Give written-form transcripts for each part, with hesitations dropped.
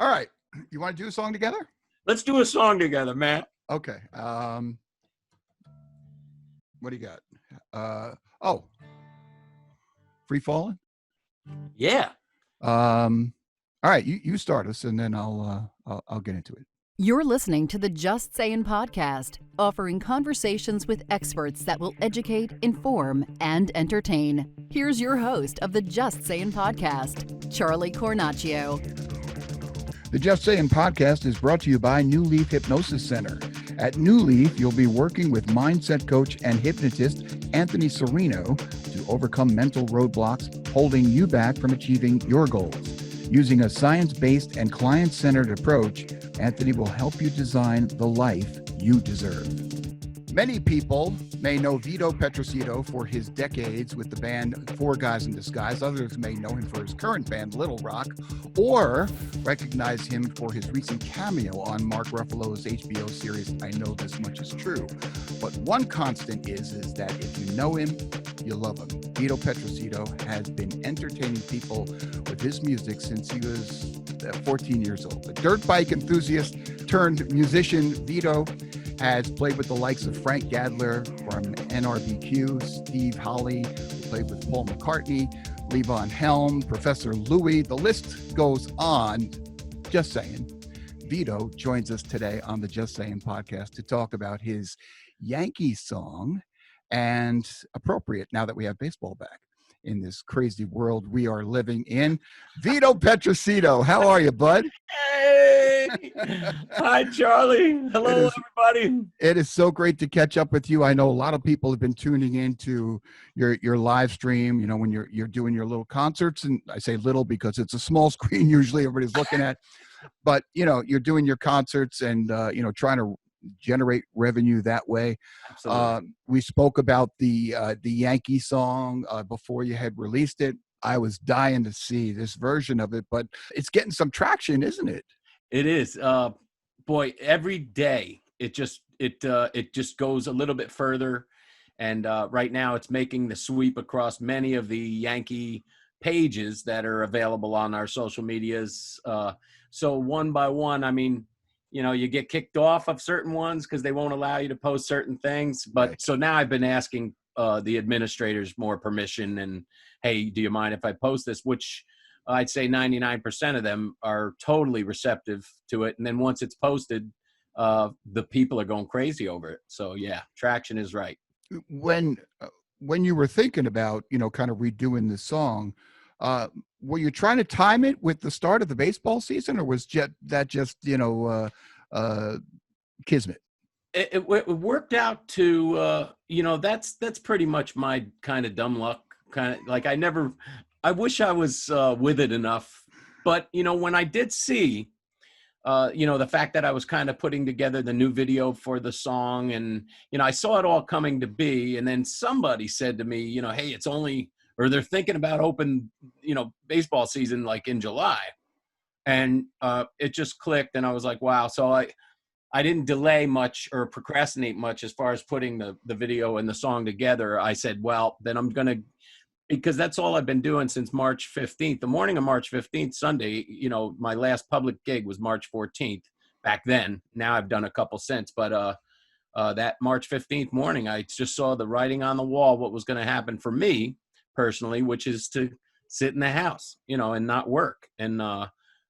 All right. You want to do a song together? Let's do a song together, Matt. Okay. What do you got? Free Fallin'? Yeah. All right. You start us, and then I'll get into it. You're listening to the Just Sayin podcast, offering conversations with experts that will educate, inform, and entertain. Here's your host of the Just Sayin podcast, Charlie Cornacchio. The Just Sayin podcast is brought to you by New Leaf Hypnosis Center. At New Leaf, you'll be working with mindset coach and hypnotist Anthony Serino to overcome mental roadblocks holding you back from achieving your goals. Using a science-based and client-centered approach, Anthony will help you design the life you deserve. Many people may know Vito Petroccitto for his decades with the band Four Guys in Disguise. Others may know him for his current band, Little Rock, or recognize him for his recent cameo on Mark Ruffalo's HBO series, I Know This Much Is True. But one constant is that if you know him, you love him. Vito Petroccitto has been entertaining people with his music since he was 14 years old. A dirt bike enthusiast turned musician, Vito has played with the likes of Frank Gadler from NRBQ, Steve Holley, who played with Paul McCartney, Levon Helm, Professor Louie. The list goes on. Just saying. Vito joins us today on the Just Saying podcast to talk about his Yankee Song, and appropriate now that we have baseball back in this crazy world we are living in. Vito Petroccitto, how are you, bud? Hey! Hi, Charlie. Hello, everybody. It is so great to catch up with you. I know a lot of people have been tuning into your live stream, you know, when you're doing your little concerts, and I say little because it's a small screen usually everybody's looking at, but, you know, you're doing your concerts and, trying to generate revenue that way. Absolutely. We spoke about the Yankee Song before you had released it. I was dying to see this version of it, but it's getting some traction, isn't it? It is. Boy, every day it just goes a little bit further, and right now it's making the sweep across many of the Yankee pages that are available on our social medias. So one by one, I mean, you know, you get kicked off of certain ones because they won't allow you to post certain things. But right. So now I've been asking the administrators more permission and, hey, do you mind if I post this? Which I'd say 99% of them are totally receptive to it. And then once it's posted, the people are going crazy over it. So yeah, traction is right. When you were thinking about, kind of redoing the song, were you trying to time it with the start of the baseball season, or was that just kismet? It worked out to, that's pretty much my kind of dumb luck. Kind of like I wish I was with it enough. But, when I did see, the fact that I was kind of putting together the new video for the song, and, I saw it all coming to be. And then somebody said to me, hey, it's only, or they're thinking about open, baseball season like in July. And it just clicked, and I was like, wow. So I didn't delay much or procrastinate much as far as putting the video and the song together. I said, well, then I'm going to, because that's all I've been doing since March 15th. The morning of March 15th, Sunday, my last public gig was March 14th back then. Now I've done a couple since, but that March 15th morning, I just saw the writing on the wall, what was going to happen for me personally, which is to sit in the house, and not work. And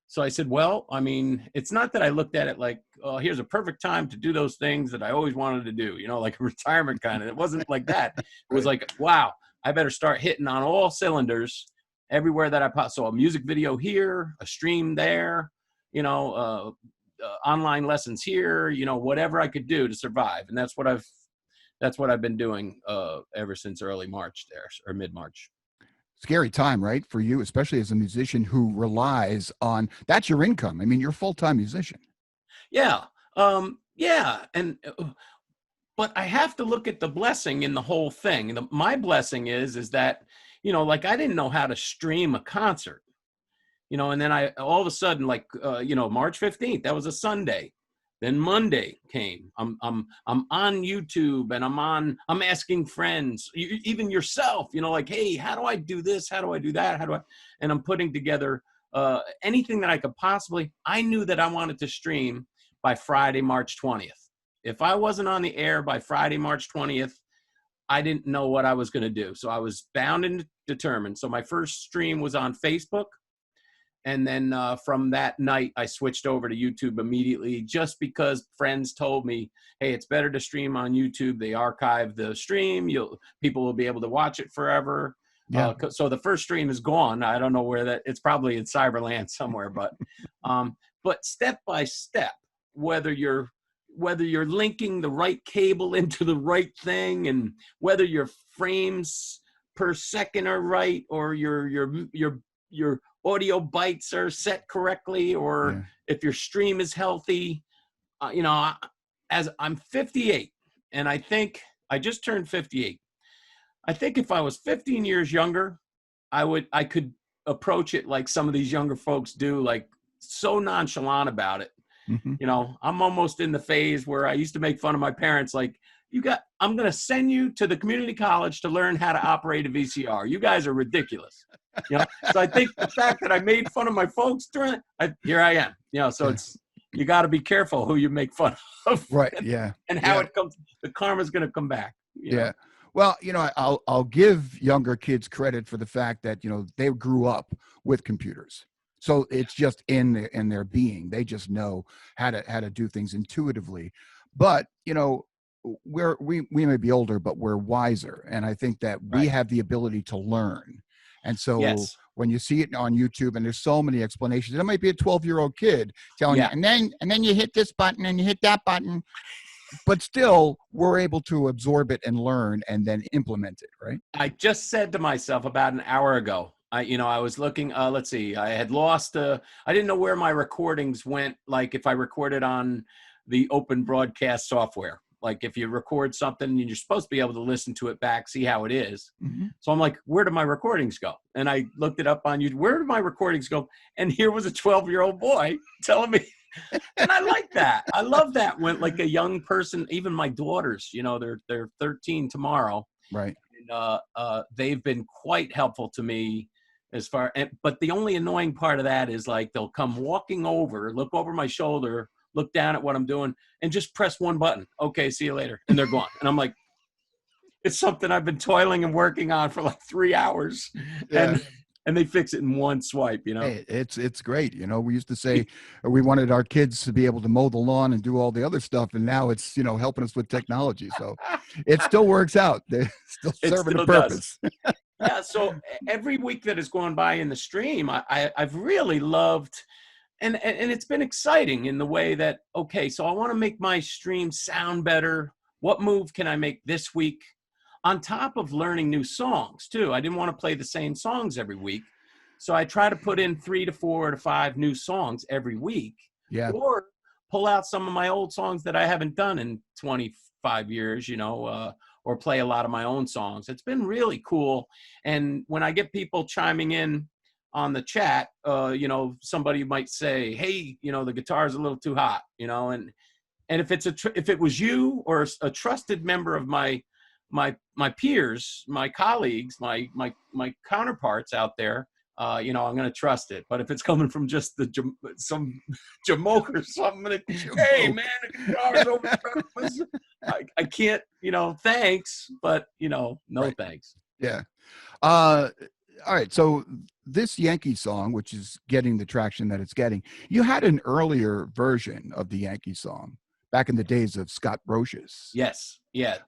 so I said, well, I mean, it's not that I looked at it like, oh, here's a perfect time to do those things that I always wanted to do, like a retirement kind of. It wasn't like that. It was like, wow, I better start hitting on all cylinders everywhere that I pop. So a music video here, a stream there, online lessons here, whatever I could do to survive. And that's what I've been doing ever since early March there, or mid-March. Scary time, right? For you, especially as a musician who relies on, that's your income. I mean, you're a full-time musician. Yeah. Yeah. But I have to look at the blessing in the whole thing. My blessing is that, like I didn't know how to stream a concert, and then I, all of a sudden, like, March 15th, that was a Sunday. Then Monday came. I'm on YouTube, and I'm asking friends, even yourself, like, hey, how do I do this? How do I do that? And I'm putting together anything that I could possibly. I knew that I wanted to stream by Friday, March 20th. If I wasn't on the air by Friday, March 20th, I didn't know what I was going to do. So I was bound and determined. So my first stream was on Facebook. And then from that night, I switched over to YouTube immediately, just because friends told me, hey, it's better to stream on YouTube. They archive the stream. People will be able to watch it forever. Yeah. So the first stream is gone. I don't know where that, it's probably in Cyberland somewhere, but step by step, whether you're linking the right cable into the right thing, and whether your frames per second are right, or your audio bytes are set correctly, or if your stream is healthy. As I'm 58, and I think I just turned 58. I think if I was 15 years younger, I could approach it like some of these younger folks do, like so nonchalant about it. Mm-hmm. I'm almost in the phase where I used to make fun of my parents, like, I'm going to send you to the community college to learn how to operate a VCR. You guys are ridiculous. So I think the fact that I made fun of my folks here I am. So it's, you got to be careful who you make fun of. Right. Yeah. And how it comes, the karma's going to come back. Yeah. Well, I'll give younger kids credit for the fact that, they grew up with computers. So it's just in their being. They just know how to do things intuitively. But, we may be older, but we're wiser. And I think that we have the ability to learn. And so when you see it on YouTube and there's so many explanations, it might be a 12-year-old kid telling you, and then you hit this button and you hit that button, but still we're able to absorb it and learn and then implement it. Right. I just said to myself about an hour ago, I was looking, let's see, I had lost, I didn't know where my recordings went. Like if I recorded on the open broadcast software, like if you record something and you're supposed to be able to listen to it back, see how it is. Mm-hmm. So I'm like, where do my recordings go? And I looked it up on YouTube. Where do my recordings go? And here was a 12-year-old boy telling me, and I like that. I love that when like a young person, even my daughters, they're 13 tomorrow. Right. And they've been quite helpful to me but the only annoying part of that is like, they'll come walking over, look over my shoulder, look down at what I'm doing, and just press one button. Okay, see you later. And they're gone. And I'm like, it's something I've been toiling and working on for like 3 hours. Yeah. And they fix it in one swipe, Hey, it's great. We used to say we wanted our kids to be able to mow the lawn and do all the other stuff. And now it's, helping us with technology. So it still works out. They're still serving a purpose. Yeah. So every week that has gone by in the stream, I've really loved, and it's been exciting in the way that, okay, so I want to make my stream sound better. What move can I make this week? On top of learning new songs too. I didn't want to play the same songs every week. So I try to put in 3 to 4 to 5 new songs every week. Yeah. Or pull out some of my old songs that I haven't done in 25 years, or play a lot of my own songs. It's been really cool. And when I get people chiming in on the chat, somebody might say, hey, the guitar is a little too hot, and if it was you or a trusted member of my peers, my colleagues, my counterparts out there, I'm going to trust it. But if it's coming from just some jamoke or something, hey man, the guitar's over. I can't, thanks, but no right. Thanks. Yeah. All right. So this Yankee Song, which is getting the traction that it's getting, you had an earlier version of the Yankee Song back in the days of Scott Brocious. Yes. Yeah.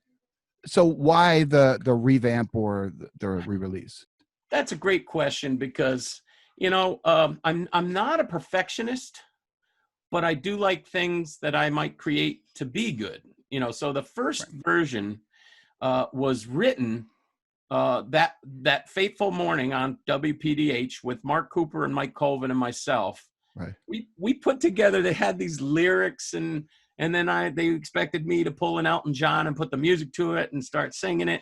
So why the revamp or the re-release? That's a great question because, I'm not a perfectionist, but I do like things that I might create to be good. So the first version was written that fateful morning on WPDH with Mark Cooper and Mike Colvin and myself. Right. We put together, they had these lyrics and then they expected me to pull an Elton John and put the music to it and start singing it.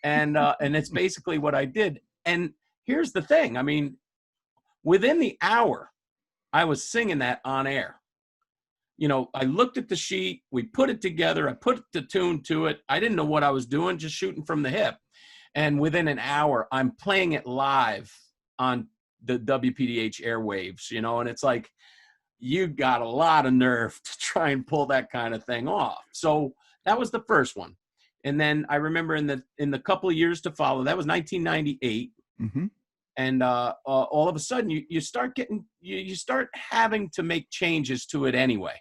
And it's basically what I did. And here's the thing. I mean, within the hour, I was singing that on air. I looked at the sheet, we put it together, I put the tune to it. I didn't know what I was doing, just shooting from the hip. And within an hour, I'm playing it live on the WPDH airwaves, you know, and it's like, you got a lot of nerve to try and pull that kind of thing off. So that was the first one. And then I remember in the couple of years to follow, that was 1998. Mm-hmm. And all of a sudden you start having to make changes to it anyway.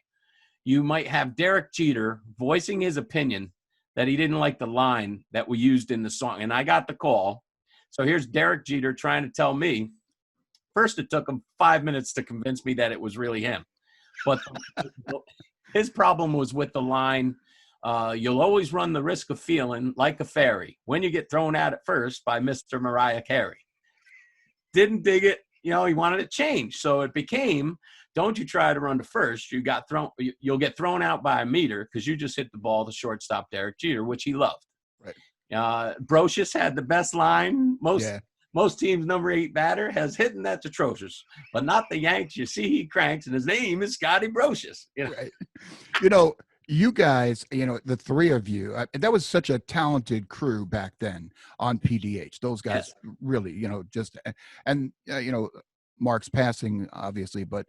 You might have Derek Jeter voicing his opinion that he didn't like the line that we used in the song. And I got the call. So here's Derek Jeter trying to tell me. First, it took him 5 minutes to convince me that it was really him. But his problem was with the line, you'll always run the risk of feeling like a fairy when you get thrown out at first by Mr. Mariah Carey. Didn't dig it. You know, he wanted it changed. So it became, don't you try to run to first. You'll get thrown out by a meter because you just hit the ball to shortstop Derek Jeter, which he loved. Right. Brocious had the best line. Most teams' number 8 batter has hit, and that's atrocious. But not the Yanks. You see, he cranks, and his name is Scotty Brocious. You know? Right. You know, you guys, you know, the three of you, that was such a talented crew back then on PDH. Those guys really, you know, just, and, you know, Mark's passing, obviously, but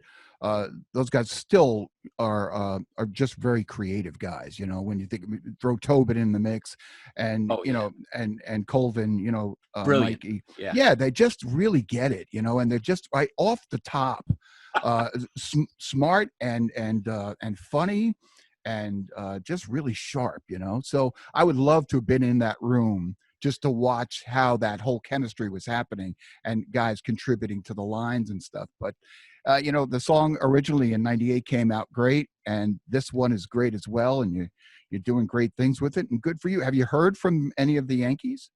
those guys still are just very creative guys. You know, when you think, throw Tobin in the mix, and you know, and Colvin, you know, Mikey, they just really get it. You know, and they're just right off the top, smart and funny, and just really sharp. You know, so I would love to have been in that room just to watch how that whole chemistry was happening and guys contributing to the lines and stuff. But, you know, the song originally in 98 came out great, and this one is great as well. And you're doing great things with it, and good for you. Have you heard from any of the Yankees?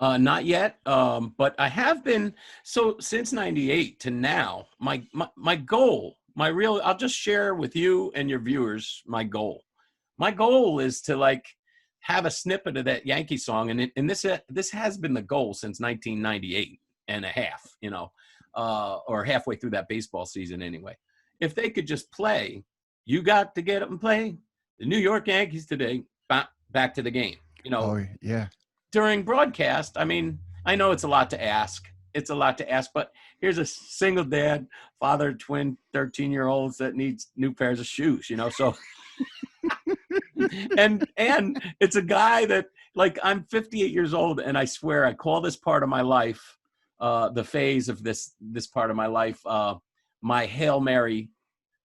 Not yet. But I have been, so since 98 to now, my goal, I'll just share with you and your viewers my goal. My goal is to have a snippet of that Yankee song. And this has been the goal since 1998 and a half, you know, or halfway through that baseball season anyway. If they could just play, you got to get up and play the New York Yankees today, back to the game, you know. During broadcast, I mean, I know it's a lot to ask. But here's a single dad, father, twin 13-year-olds that needs new pairs of shoes, you know, so and it's a guy that, I'm 58 years old, and I swear I call this part of my life, the phase of this part of my life, my Hail Mary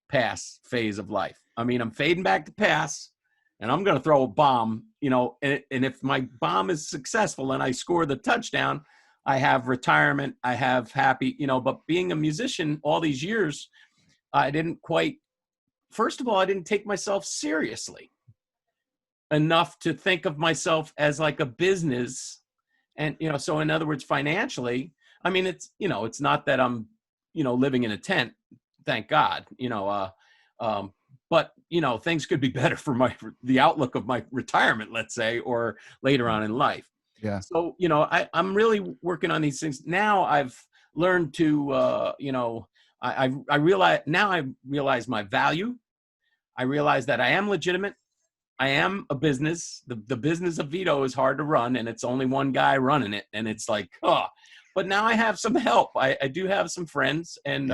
pass phase of life. I mean, I'm fading back to pass, and I'm going to throw a bomb, you know, and if my bomb is successful and I score the touchdown, I have retirement, I have happy, you know. But being a musician all these years, first of all, I didn't take myself seriously enough to think of myself as like a business. And, you know, so in other words, financially, I mean, it's, you know, it's not that I'm, you know, living in a tent, thank God, you know, but, you know, things could be better for the outlook of my retirement, let's say, or later on in life. Yeah. So, you know, I'm really working on these things. Now I've learned to, you know, I realize my value. I realize that I am legitimate. I am a business. The business of Vito is hard to run, and it's only one guy running it. And it's like, but now I have some help. I do have some friends and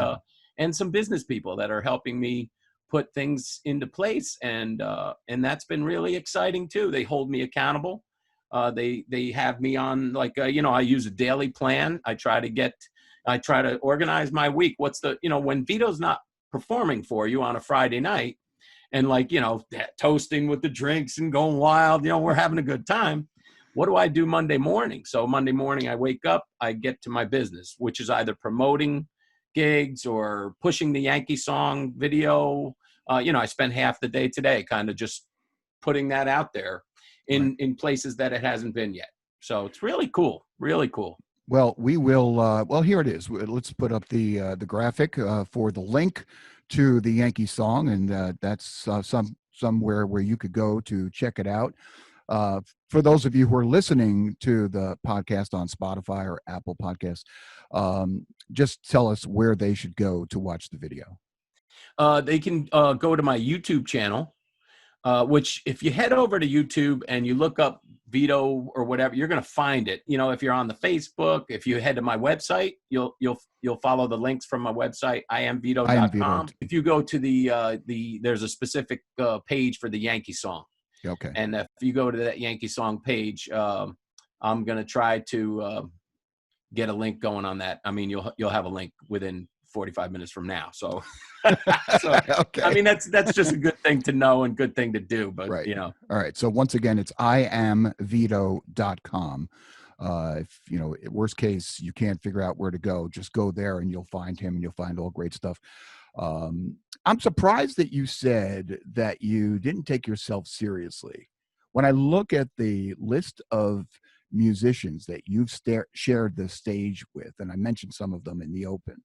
some business people that are helping me put things into place. And that's been really exciting too. They hold me accountable. They have me on, you know, I use a daily plan. I try to organize my week. You know, when Vito's not performing for you on a Friday night, and you know, toasting with the drinks and going wild, you know, we're having a good time. What do I do Monday morning? So Monday morning I wake up, I get to my business, which is either promoting gigs or pushing the Yankee Song video. You know, I spent half the day today kind of just putting that out there in places that it hasn't been yet. So it's really cool, really cool. Well, we will. Well, here it is. Let's put up the graphic for the link to the Yankee Song, and that's somewhere where you could go to check it out. For those of you who are listening to the podcast on Spotify or Apple Podcasts, just tell us where they should go to watch the video. They can go to my YouTube channel, which if you head over to YouTube and you look up Vito or whatever, you're going to find it. You know, if you're on the Facebook, if you head to my website, you'll follow the links from my website, iamvito.com. If you go to there's a specific page for the Yankee Song. Okay. And if you go to that Yankee Song page, I'm going to try to get a link going on that. I mean, you'll have a link within 45 minutes from now. So, Okay. I mean, that's just a good thing to know and good thing to do, but right. you know. All right. So once again, it's iamvito.com. If, you know, worst case, you can't figure out where to go, just go there and you'll find him and you'll find all great stuff. I'm surprised that you said that you didn't take yourself seriously. When I look at the list of musicians that you've shared the stage with, and I mentioned some of them in the open,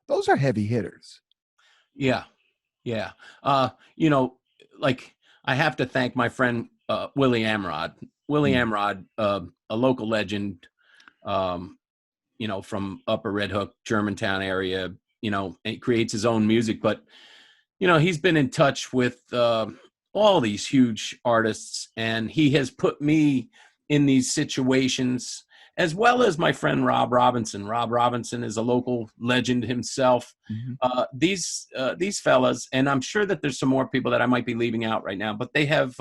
those are heavy hitters. Yeah. You know, like I have to thank my friend Willie Amrod. Willie Amrod, a local legend, you know, from Upper Red Hook, Germantown area. You know, and he creates his own music, but you know, he's been in touch with all these huge artists, and he has put me in these situations, as well as my friend Rob Robinson. Rob Robinson is a local legend himself. These fellas, and I'm sure that there's some more people that I might be leaving out right now, but they have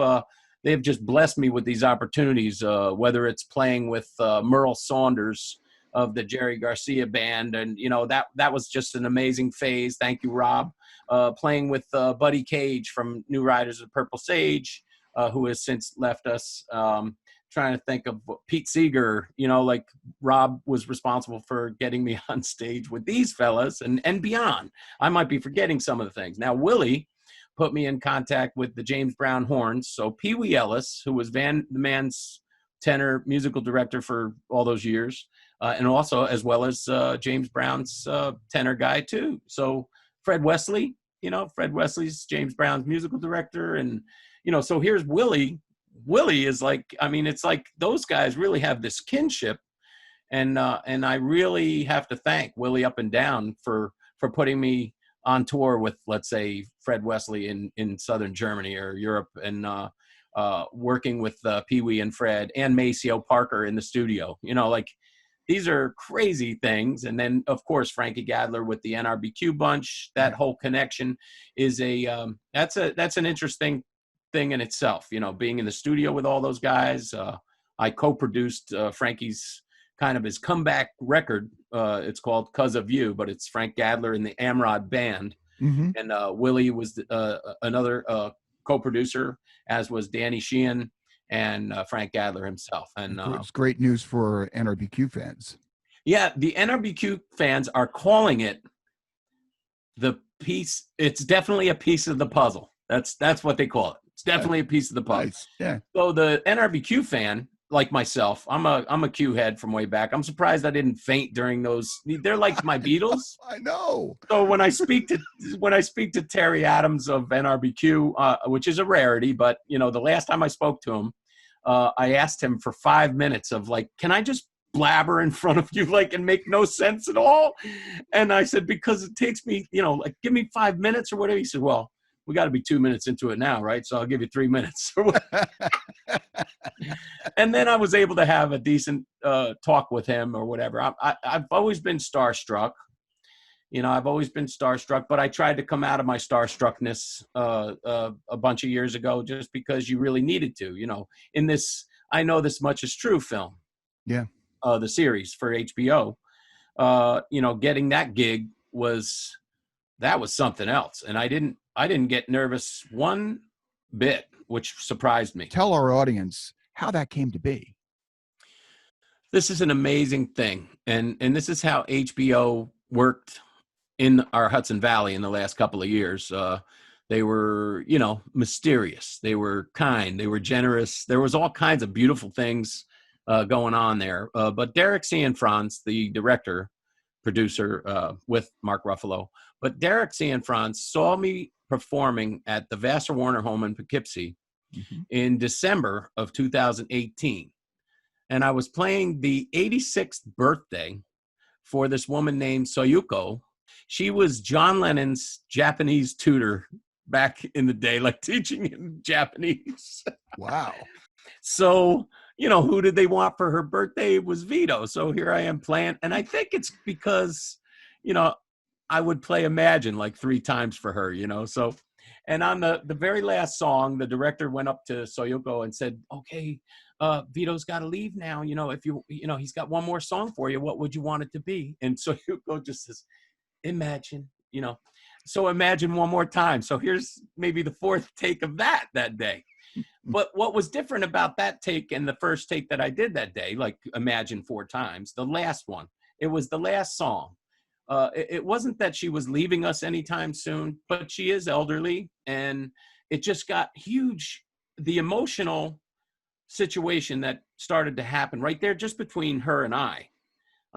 just blessed me with these opportunities, whether it's playing with Merle Saunders of the Jerry Garcia band. And, you know, that was just an amazing phase. Thank you, Rob. Playing with Buddy Cage from New Riders of Purple Sage, who has since left us. Trying to think of Pete Seeger, you know, like Rob was responsible for getting me on stage with these fellas and beyond. I might be forgetting some of the things. Now, Willie put me in contact with the James Brown horns. So Pee Wee Ellis, who was the Man's tenor musical director for all those years, and also as well as James Brown's tenor guy too. So Fred Wesley, you know, Fred Wesley's James Brown's musical director. And, you know, so here's Willie. Willie is like, I mean, it's like those guys really have this kinship. And I really have to thank Willie up and down for putting me on tour with, let's say, Fred Wesley in Southern Germany or Europe, and working with Pee Wee and Fred and Maceo Parker in the studio. You know, like these are crazy things. And then, of course, Frankie Gadler with the NRBQ bunch. That whole connection is that's an interesting thing in itself. You know, being in the studio with all those guys. I co-produced Frankie's kind of his comeback record. It's called "'Cause of You," but it's Frank Gadler and the Amrod band. And Willie was another co-producer, as was Danny Sheehan and Frank Gadler himself. And it's great news for NRBQ fans. Yeah, the NRBQ fans are calling it the piece. It's definitely a piece of the puzzle. That's what they call it. It's definitely a piece of the puzzle. Nice. Yeah. So the NRBQ fan, like myself, I'm a Q head from way back. I'm surprised I didn't faint during those. They're like my Beatles. I know. So when I speak to Terry Adams of NRBQ, which is a rarity, but you know, the last time I spoke to him, I asked him for 5 minutes of like, can I just blabber in front of you, like, and make no sense at all? And I said, because it takes me, you know, like, give me 5 minutes or whatever. He said, well, we got to be 2 minutes into it now, right? So I'll give you 3 minutes. And then I was able to have a decent talk with him or whatever. I've always been starstruck. You know, I've always been starstruck, but I tried to come out of my starstruckness a bunch of years ago, just because you really needed to, you know, in this I Know This Much Is True film. Yeah. The series for HBO. You know, getting that gig was something else. And I didn't get nervous one bit, which surprised me. Tell our audience how that came to be. This is an amazing thing. And this is how HBO worked in our Hudson Valley in the last couple of years. They were, you know, mysterious. They were kind. They were generous. There was all kinds of beautiful things going on there. But Derek Cianfrance, the director, producer with Mark Ruffalo, but Derek Cianfrance saw me performing at the Vassar Warner home in Poughkeepsie in December of 2018. And I was playing the 86th birthday for this woman named Soyuko. She was John Lennon's Japanese tutor back in the day, like teaching in Japanese. Wow. So, you know, who did they want for her birthday? It was Vito. So here I am playing. And I think it's because, you know, I would play Imagine like 3 times for her, you know. So, and on the very last song, the director went up to Soyoko and said, okay, Vito's got to leave now. You know, if you know, he's got one more song for you. What would you want it to be? And Soyoko just says, Imagine, you know. So Imagine one more time. So here's maybe the 4th take of that day. But what was different about that take and the first take that I did that day, like Imagine 4 times, the last one, it was the last song. It wasn't that she was leaving us anytime soon, but she is elderly, and it just got huge. The emotional situation that started to happen right there just between her and I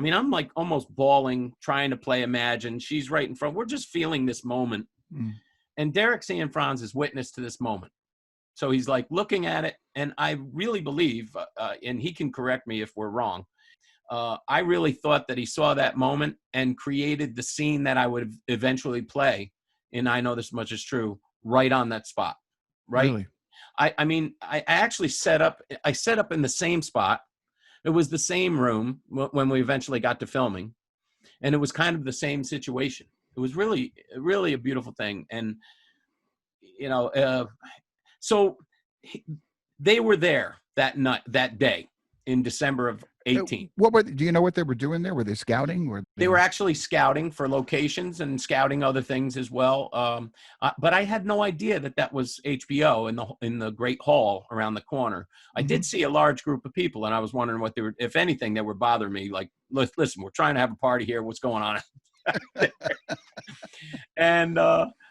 mean, I'm like almost bawling, trying to play Imagine. She's right in front. We're just feeling this moment. And Derek Cianfrance is witness to this moment. So he's like looking at it, and I really believe, and he can correct me if we're wrong, I really thought that he saw that moment and created the scene that I would eventually play, and I Know This Much Is True, right on that spot, right? Really? I mean, I actually set up in the same spot. It was the same room when we eventually got to filming, and it was kind of the same situation. It was really, really a beautiful thing. And, you know, so they were there that day in December of 18. Do you know what they were doing there? Were they scouting? Or They were actually scouting for locations and scouting other things as well. But I had no idea that was HBO in the great hall around the corner. I did see a large group of people, and I was wondering what they were, if anything, they were bothering me. Like, listen, we're trying to have a party here. What's going on? And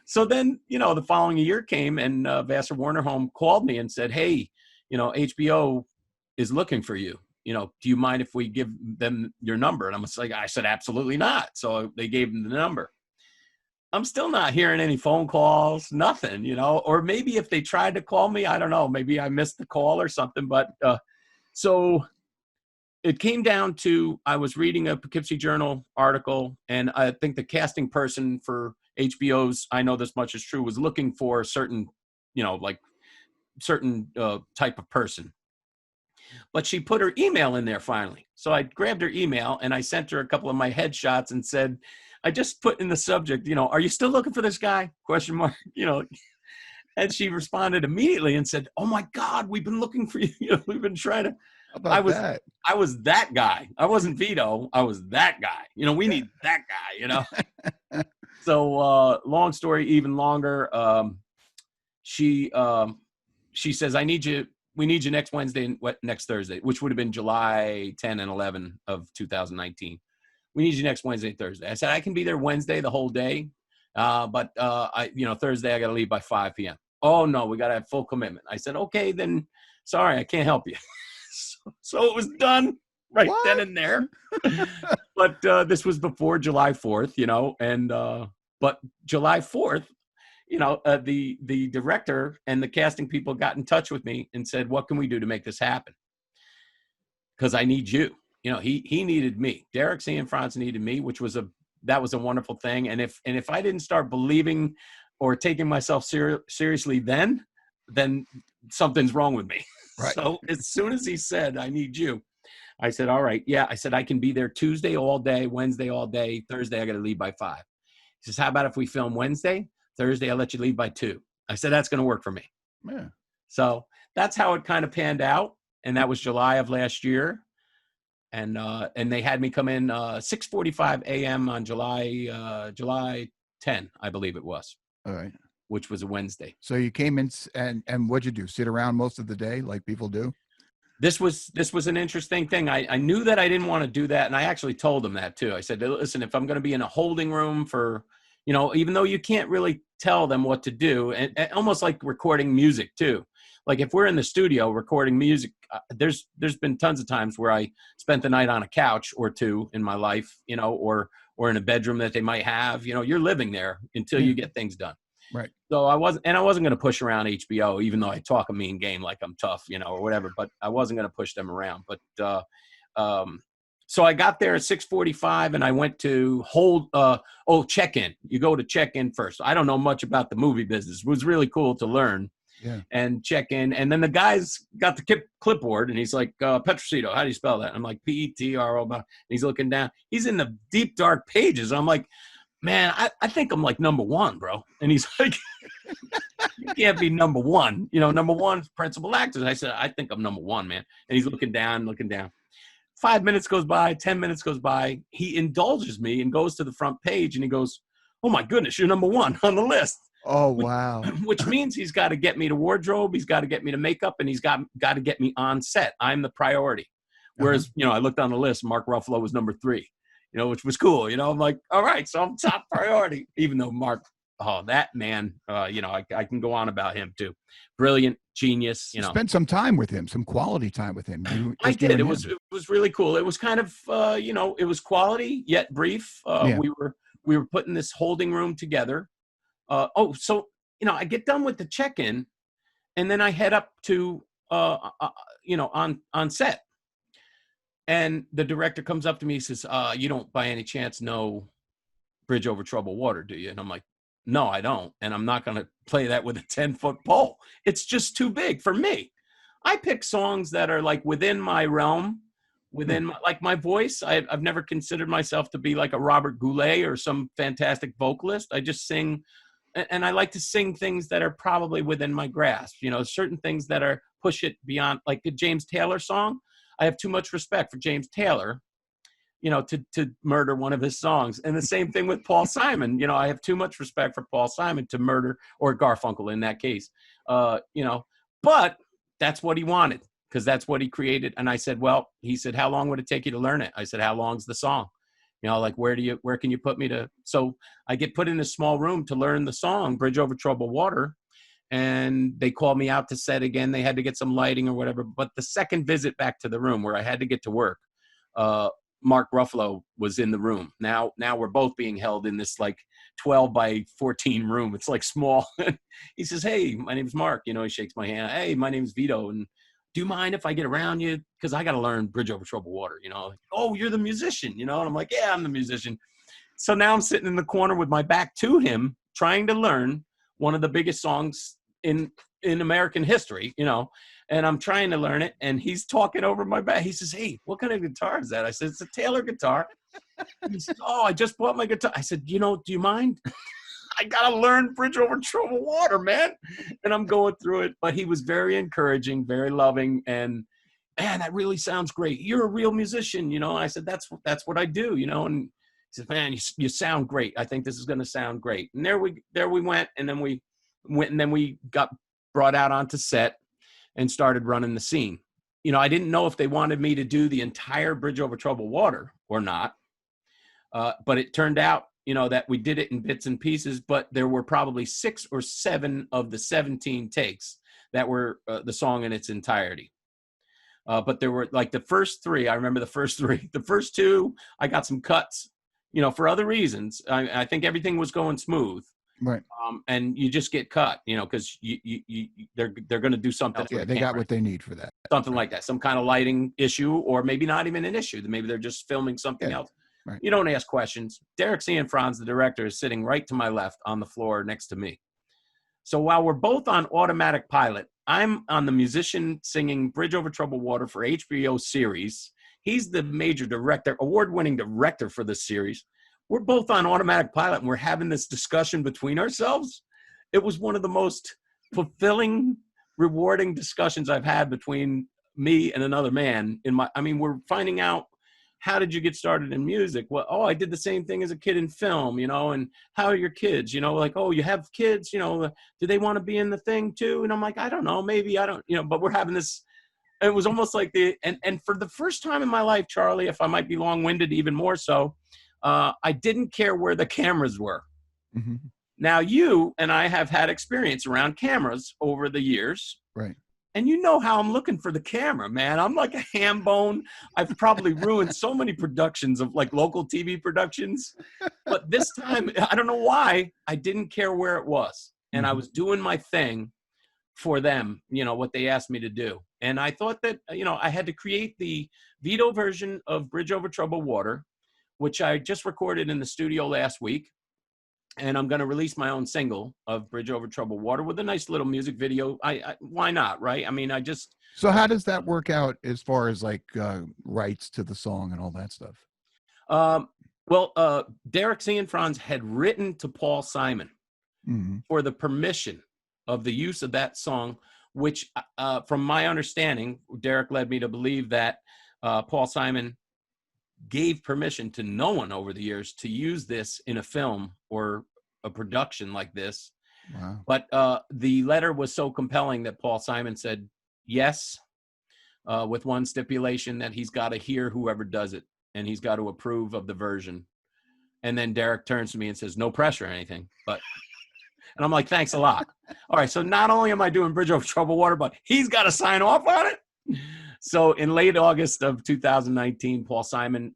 so then, you know, the following year came, and Vassar Warnerholm called me and said, hey, you know, HBO is looking for you. You know, do you mind if we give them your number? And I said, absolutely not. So they gave them the number. I'm still not hearing any phone calls, nothing, you know, or maybe if they tried to call me, I don't know, maybe I missed the call or something. But so it came down to, I was reading a Poughkeepsie Journal article, and I think the casting person for HBO's I Know This Much Is True was looking for a certain, you know, like certain type of person. But she put her email in there finally. So I grabbed her email and I sent her a couple of my headshots and said, I just put in the subject, you know, are you still looking for this guy? ? You know, and she responded immediately and said, oh my God, we've been looking for you. You know, we've been trying to. I was that guy. I wasn't Vito. I was that guy. You know, we need that guy, you know? So long story, even longer. She says, we need you next Wednesday and next Thursday, which would have been July 10 and 11 of 2019. We need you next Wednesday and Thursday. I said, I can be there Wednesday the whole day. But Thursday I got to leave by 5 p.m. Oh no, we got to have full commitment. I said, okay, then sorry, I can't help you. So it was done right then and there. But this was before July 4th, you know, and but July 4th, you know, the director and the casting people got in touch with me and said, what can we do to make this happen? Because I need you. You know, he needed me. Derek Cianfrance needed me, that was a wonderful thing. And if I didn't start believing or taking myself seriously then something's wrong with me. Right. So as soon as he said, I need you, I said, all right. Yeah. I said, I can be there Tuesday all day, Wednesday all day, Thursday I got to leave by 5. He says, how about if we film Wednesday? Thursday, I'll let you leave by 2. I said, that's going to work for me. Yeah. So that's how it kind of panned out. And that was July of last year. And they had me come in 6:45 a.m. on July 10, I believe it was. All right. Which was a Wednesday. So you came in and what'd you do? Sit around most of the day like people do? This was an interesting thing. I knew that I didn't want to do that. And I actually told them that too. I said, listen, if I'm going to be in a holding room for, you know, even though you can't really tell them what to do, and almost like recording music too. Like if we're in the studio recording music, there's been tons of times where I spent the night on a couch or two in my life, you know, or in a bedroom that they might have. You know, you're living there until you get things done. Right. So I wasn't going to push around HBO, even though I talk a mean game like I'm tough, you know, or whatever. But I wasn't going to push them around. But So I got there at 6:45 and I went to check-in. You go to check-in first. I don't know much about the movie business. It was really cool to learn. Yeah. And check in. And then the guy's got the clipboard and he's like, Petroccitto, how do you spell that? I'm like, Petro. And he's looking down. He's in the deep, dark pages. I'm like, man, I think I'm like number one, bro. And he's like, you can't be number one. Number one principal actors. I said, I think I'm number one, man. And he's looking down. 5 minutes goes by, 10 minutes goes by. He indulges me and goes to the front page and he goes, oh my goodness, you're number one on the list. Oh, wow. Which means he's got to get me to wardrobe. He's got to get me to makeup, and he's got to get me on set. I'm the priority. Whereas, I looked on the list, Mark Ruffalo was number 3, which was cool. I'm like, all right, so I'm top priority, even though Mark, that man, I can go on about him too. Brilliant, genius, You spent some time with him, some quality time with him. I did. It was really cool. It was kind of, it was quality yet brief. We were putting this holding room together. I get done with the check-in and then I head up to, on set, and the director comes up to me, he says, you don't by any chance know Bridge Over Troubled Water, do you? And I'm like, no, I don't. And I'm not going to play that with a 10-foot pole. It's just too big for me. I pick songs that are like within my realm, within my voice. I've never considered myself to be like a Robert Goulet or some fantastic vocalist. I just sing. And I like to sing things that are probably within my grasp, certain things that are push it beyond, like the James Taylor song. I have too much respect for James Taylor, to murder one of his songs. And the same thing with Paul Simon. I have too much respect for Paul Simon to murder, or Garfunkel in that case, but that's what he wanted because that's what he created. And I said, he said, how long would it take you to learn it? I said, how long's the song? Like, where can you put me to? So I get put in a small room to learn the song Bridge Over Troubled Water. And they called me out to set again. They had to get some lighting or whatever. But the second visit back to the room where I had to get to work, Mark Ruffalo was in the room. Now we're both being held in this like 12 by 14 room. It's like small. He says, hey, my name's Mark. He shakes my hand. Hey, my name's Vito. And do you mind if I get around you? Because I got to learn Bridge Over Troubled Water, Oh, you're the musician, And I'm like, yeah, I'm the musician. So now I'm sitting in the corner with my back to him, trying to learn one of the biggest songs in American history, and I'm trying to learn it. And he's talking over my back. He says, hey, what kind of guitar is that? I said, it's a Taylor guitar. He said, oh, I just bought my guitar. I said, do you mind? I got to learn Bridge Over Troubled Water, man. And I'm going through it. But he was very encouraging, very loving. And, man, that really sounds great. You're a real musician, I said, that's what I do, And he said, man, you sound great. I think this is going to sound great. And there we went. And then we got brought out onto set and started running the scene. I didn't know if they wanted me to do the entire Bridge Over Troubled Water or not. But it turned out, that we did it in bits and pieces, but there were probably 6 or 7 of the 17 takes that were the song in its entirety. But there were like the first 3, I remember the first 3. The first 2, I got some cuts, for other reasons. I think everything was going smooth. Right. And you just get cut, because they're going to do something. Yeah, they got what they need for that. Something like that, some kind of lighting issue, or maybe not even an issue. Maybe they're just filming something else. Right. You don't ask questions. Derek Cianfrance, the director, is sitting right to my left on the floor next to me. So while we're both on automatic pilot, I'm on the musician singing Bridge Over Troubled Water for HBO series. He's the major director, award-winning director for this series. We're both on automatic pilot, and we're having this discussion between ourselves. It was one of the most fulfilling, rewarding discussions I've had between me and another man. We're finding out, how did you get started in music? Well, I did the same thing as a kid in film, and how are your kids? Like, oh, you have kids, do they want to be in the thing too? And I'm like, I don't know, maybe I don't, but we're having this. It was almost like and for the first time in my life, Charlie, if I might be long-winded, even more so, I didn't care where the cameras were. Mm-hmm. Now, you and I have had experience around cameras over the years. Right. And how I'm looking for the camera, man. I'm like a ham bone. I've probably ruined so many productions of like local TV productions. But this time, I don't know why, I didn't care where it was. And I was doing my thing. for them, what they asked me to do. And I thought that, I had to create the Vito version of Bridge Over Troubled Water, which I just recorded in the studio last week. And I'm going to release my own single of Bridge Over Troubled Water with a nice little music video. Why not, right? I mean, So how does that work out as far as like rights to the song and all that stuff? Well, Derek Cianfrance had written to Paul Simon for the permission of the use of that song, which from my understanding, Derek led me to believe that Paul Simon gave permission to no one over the years to use this in a film or a production like this. Wow. But the letter was so compelling that Paul Simon said yes, with one stipulation, that he's got to hear whoever does it, and he's got to approve of the version. And then Derek turns to me and says, no pressure or anything, and I'm like, thanks a lot. All right, so not only am I doing Bridge Over Troubled Water, but he's got to sign off on it. So in late August of 2019, Paul Simon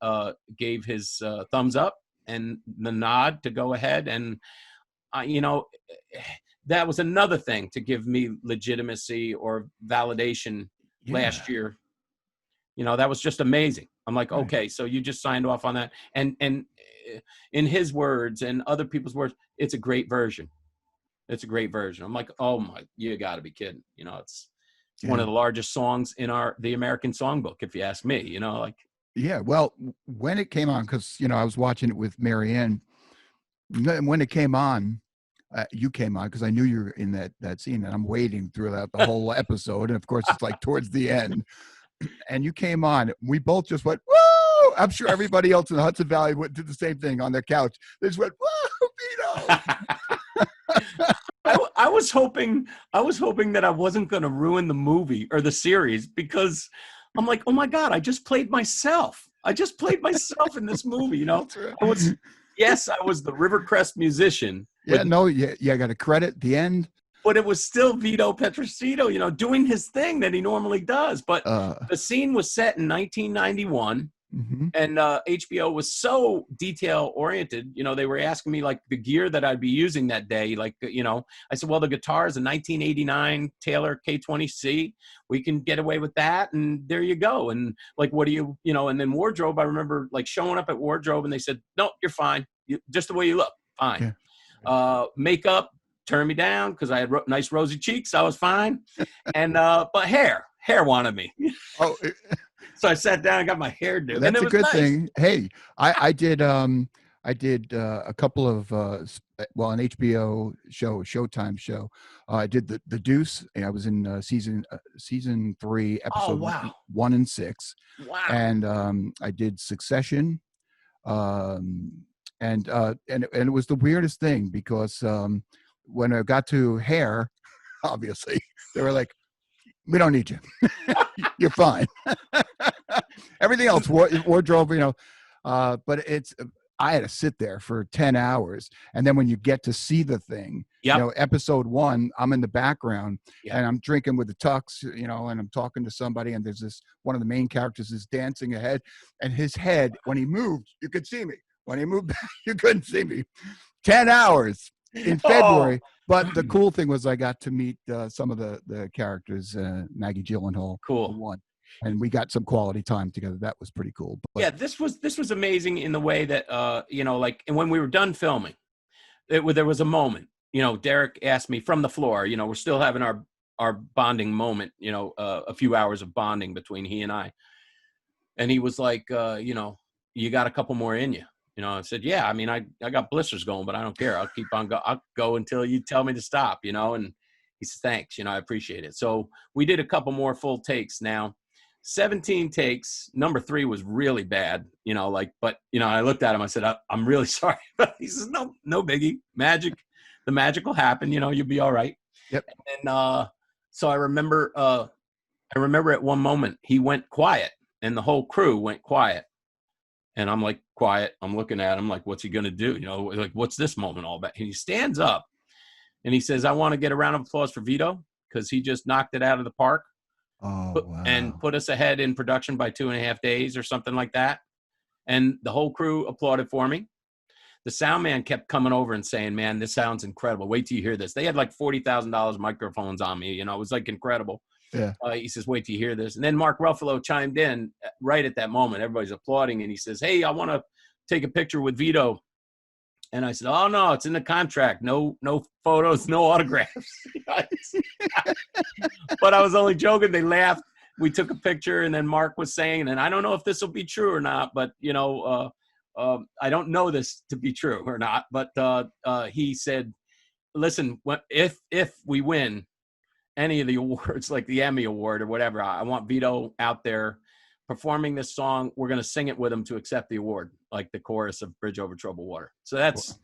gave his thumbs up and the nod to go ahead. And, that was another thing to give me legitimacy or validation last year. That was just amazing. I'm like, okay, so you just signed off on that. And in his words and other people's words, it's a great version. It's a great version. I'm like, oh my, you got to be kidding. It's one of the largest songs in the American Songbook, if you ask me, Yeah, well, when it came on, because, I was watching it with Marianne, when it came on, you came on because I knew you were in that scene, and I'm waiting throughout the whole episode. And of course, it's like towards the end, and you came on. We both just went, whoa! I'm sure everybody else in the Hudson Valley did the same thing on their couch. They just went, whoa, Vito! I was hoping that I wasn't going to ruin the movie or the series, because I'm like, oh my God, I just played myself. I just played myself in this movie. Right. I was the Rivercrest musician. Yeah, I got a credit at the end. But it was still Vito Petroccitto, doing his thing that he normally does. But the scene was set in 1991. And HBO was so detail oriented. They were asking me like the gear that I'd be using that day. Like, I said, well, the guitar is a 1989 Taylor K20C. We can get away with that. And there you go. And like, what do you, and then wardrobe, I remember like showing up at wardrobe and they said, no, you're fine. Just the way you look. Fine. Yeah. Makeup, turn me down because I had nice rosy cheeks. I was fine. And, but hair wanted me. Oh, So I sat down and got my hair done. That's a good thing. Hey, I did a couple of an HBO show, Showtime show. I did the Deuce. I was in season 3, episode 1 and 6. Wow. And I did Succession. And it was the weirdest thing because when I got to hair, obviously they were like, we don't need you. You're fine. Everything else, wardrobe, but I had to sit there for 10 hours. And then when you get to see the thing, episode 1, I'm in the background and I'm drinking with the tux, and I'm talking to somebody, and there's one of the main characters is dancing ahead, and his head, when he moved, you could see me. When he moved back, you couldn't see me. 10 hours in February. But the cool thing was I got to meet some of the characters, Maggie Gyllenhaal. Cool. One. And we got some quality time together. That was pretty cool. But, yeah, this was amazing in the way that, and when we were done filming, there was a moment, Derek asked me from the floor, we're still having our bonding moment, a few hours of bonding between he and I. And he was like, you got a couple more in you. I said, yeah, I mean, I got blisters going, but I don't care. I'll keep on I'll go until you tell me to stop, and he said, thanks, I appreciate it. So we did a couple more full takes. Now, 17 takes. Number 3 was really bad, but I looked at him, I said, I'm really sorry. He says, no biggie. The magic will happen, you'll be all right. Yep. And so I remember at one moment he went quiet and the whole crew went quiet. And I'm like, quiet. I'm looking at him like, what's he going to do? Like, what's this moment all about? And he stands up and he says, I want to get a round of applause for Vito because he just knocked it out of the park. Oh, wow. And put us ahead in production by 2.5 days or something like that. And the whole crew applauded for me. the sound man kept coming over and saying, man, this sounds incredible. Wait till you hear this. They had like $40,000 microphones on me. You know, it was like incredible. Yeah. He says, wait till you hear this. And then Mark Ruffalo chimed in right at that moment. Everybody's applauding. And he says, hey, I want to take a picture with Vito. And I said, oh, no, it's in the contract. No photos, no autographs. But I was only joking. They laughed. We took a picture. And then Mark was saying, and I don't know if this will be true or not, but, you know, I don't know this to be true or not. But he said, listen, if we win any of the awards, like the Emmy Award or whatever, I want Vito out there performing this song. We're going to sing it with him to accept the award, like the chorus of Bridge Over Troubled Water. So that's,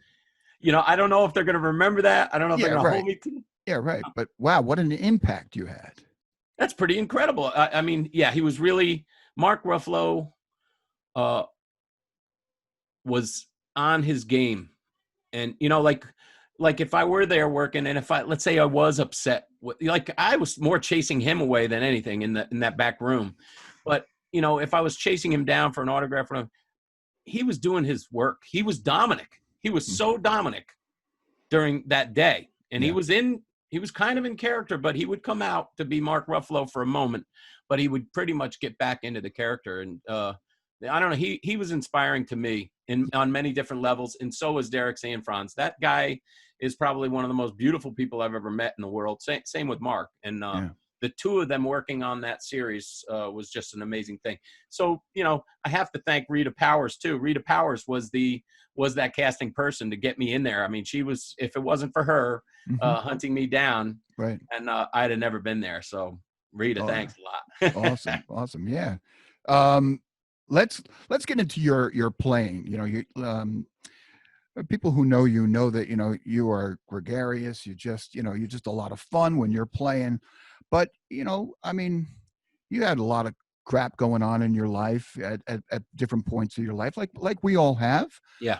you know, I don't know if they're going to remember that. I don't know if they're going to hold me to. Yeah, right. But wow, what an impact you had. That's pretty incredible. I mean, yeah, he was really, Mark Ruffalo was on his game. And, you know, like if I were there working, and if let's say I was upset, like I was more chasing him away than anything in that back room. But, you know, if I was chasing him down for an autograph, he was doing his work. He was Dominic. He was so Dominic during that day. And he was kind of in character, but he would come out to be Mark Ruffalo for a moment, but he would pretty much get back into the character. And I don't know, he was inspiring to me on many different levels. And so was Derek Sanfranz. That guy is probably one of the most beautiful people I've ever met in the world. Same with Mark. And the two of them working on that series was just an amazing thing. So, you know, I have to thank Rita Powers too. Rita Powers was that casting person to get me in there. I mean, she was, if it wasn't for her hunting me down, right, and I'd have never been there. So Rita, thanks a lot. Awesome. Yeah. Let's get into your playing. You know, you people who know you know that, you know, you are gregarious. You're just a lot of fun when you're playing. But, you know, I mean, you had a lot of crap going on in your life at different points of your life, like we all have. Yeah.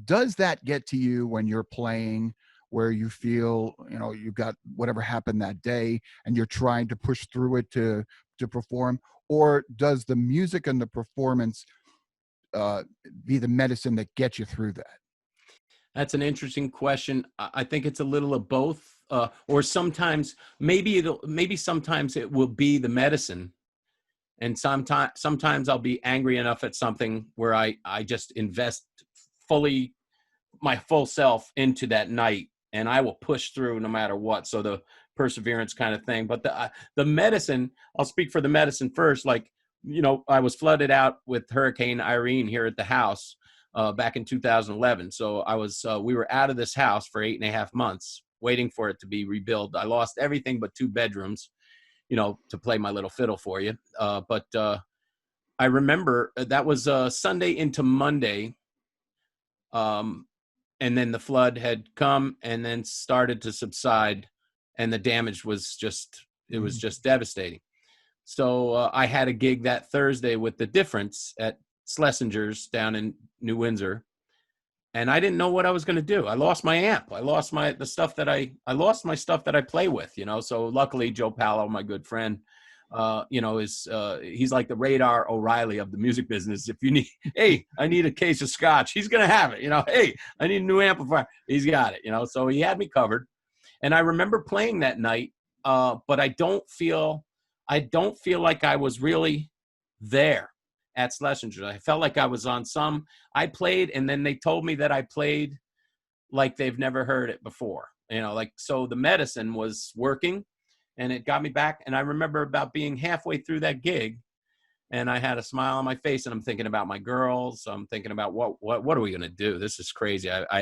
Does that get to you when you're playing, where you feel, you know, you got whatever happened that day and you're trying to push through it to perform? Or does the music and the performance be the medicine that gets you through that? That's an interesting question. I think it's a little of both. Or sometimes maybe sometimes it will be the medicine. And sometimes I'll be angry enough at something where I just invest my full self into that night, and I will push through no matter what. So the perseverance kind of thing. But the medicine, I'll speak for the medicine first. Like, you know, I was flooded out with Hurricane Irene here at the house back in 2011. So we were out of this house for 8.5 months, waiting for it to be rebuilt. I lost everything but 2 bedrooms, you know, to play my little fiddle for you. But I remember that was Sunday into Monday. And then the flood had come and then started to subside, and the damage was just devastating. So I had a gig that Thursday with The Difference at Schlesinger's down in New Windsor. And I didn't know what I was going to do. I lost my amp. I lost my stuff that I play with, you know. So luckily, Joe Pallo, my good friend, you know, he's like the Radar O'Reilly of the music business. If you need, hey, I need a case of scotch, he's going to have it. You know, hey, I need a new amplifier, he's got it. You know, so he had me covered. And I remember playing that night, but I don't feel like I was really there at Schlesinger. I felt like I was on I played, and then they told me that I played like they've never heard it before. You know, like, so the medicine was working, and it got me back. And I remember about being halfway through that gig, and I had a smile on my face, and I'm thinking about my girls. I'm thinking about what are we going to do? This is crazy. I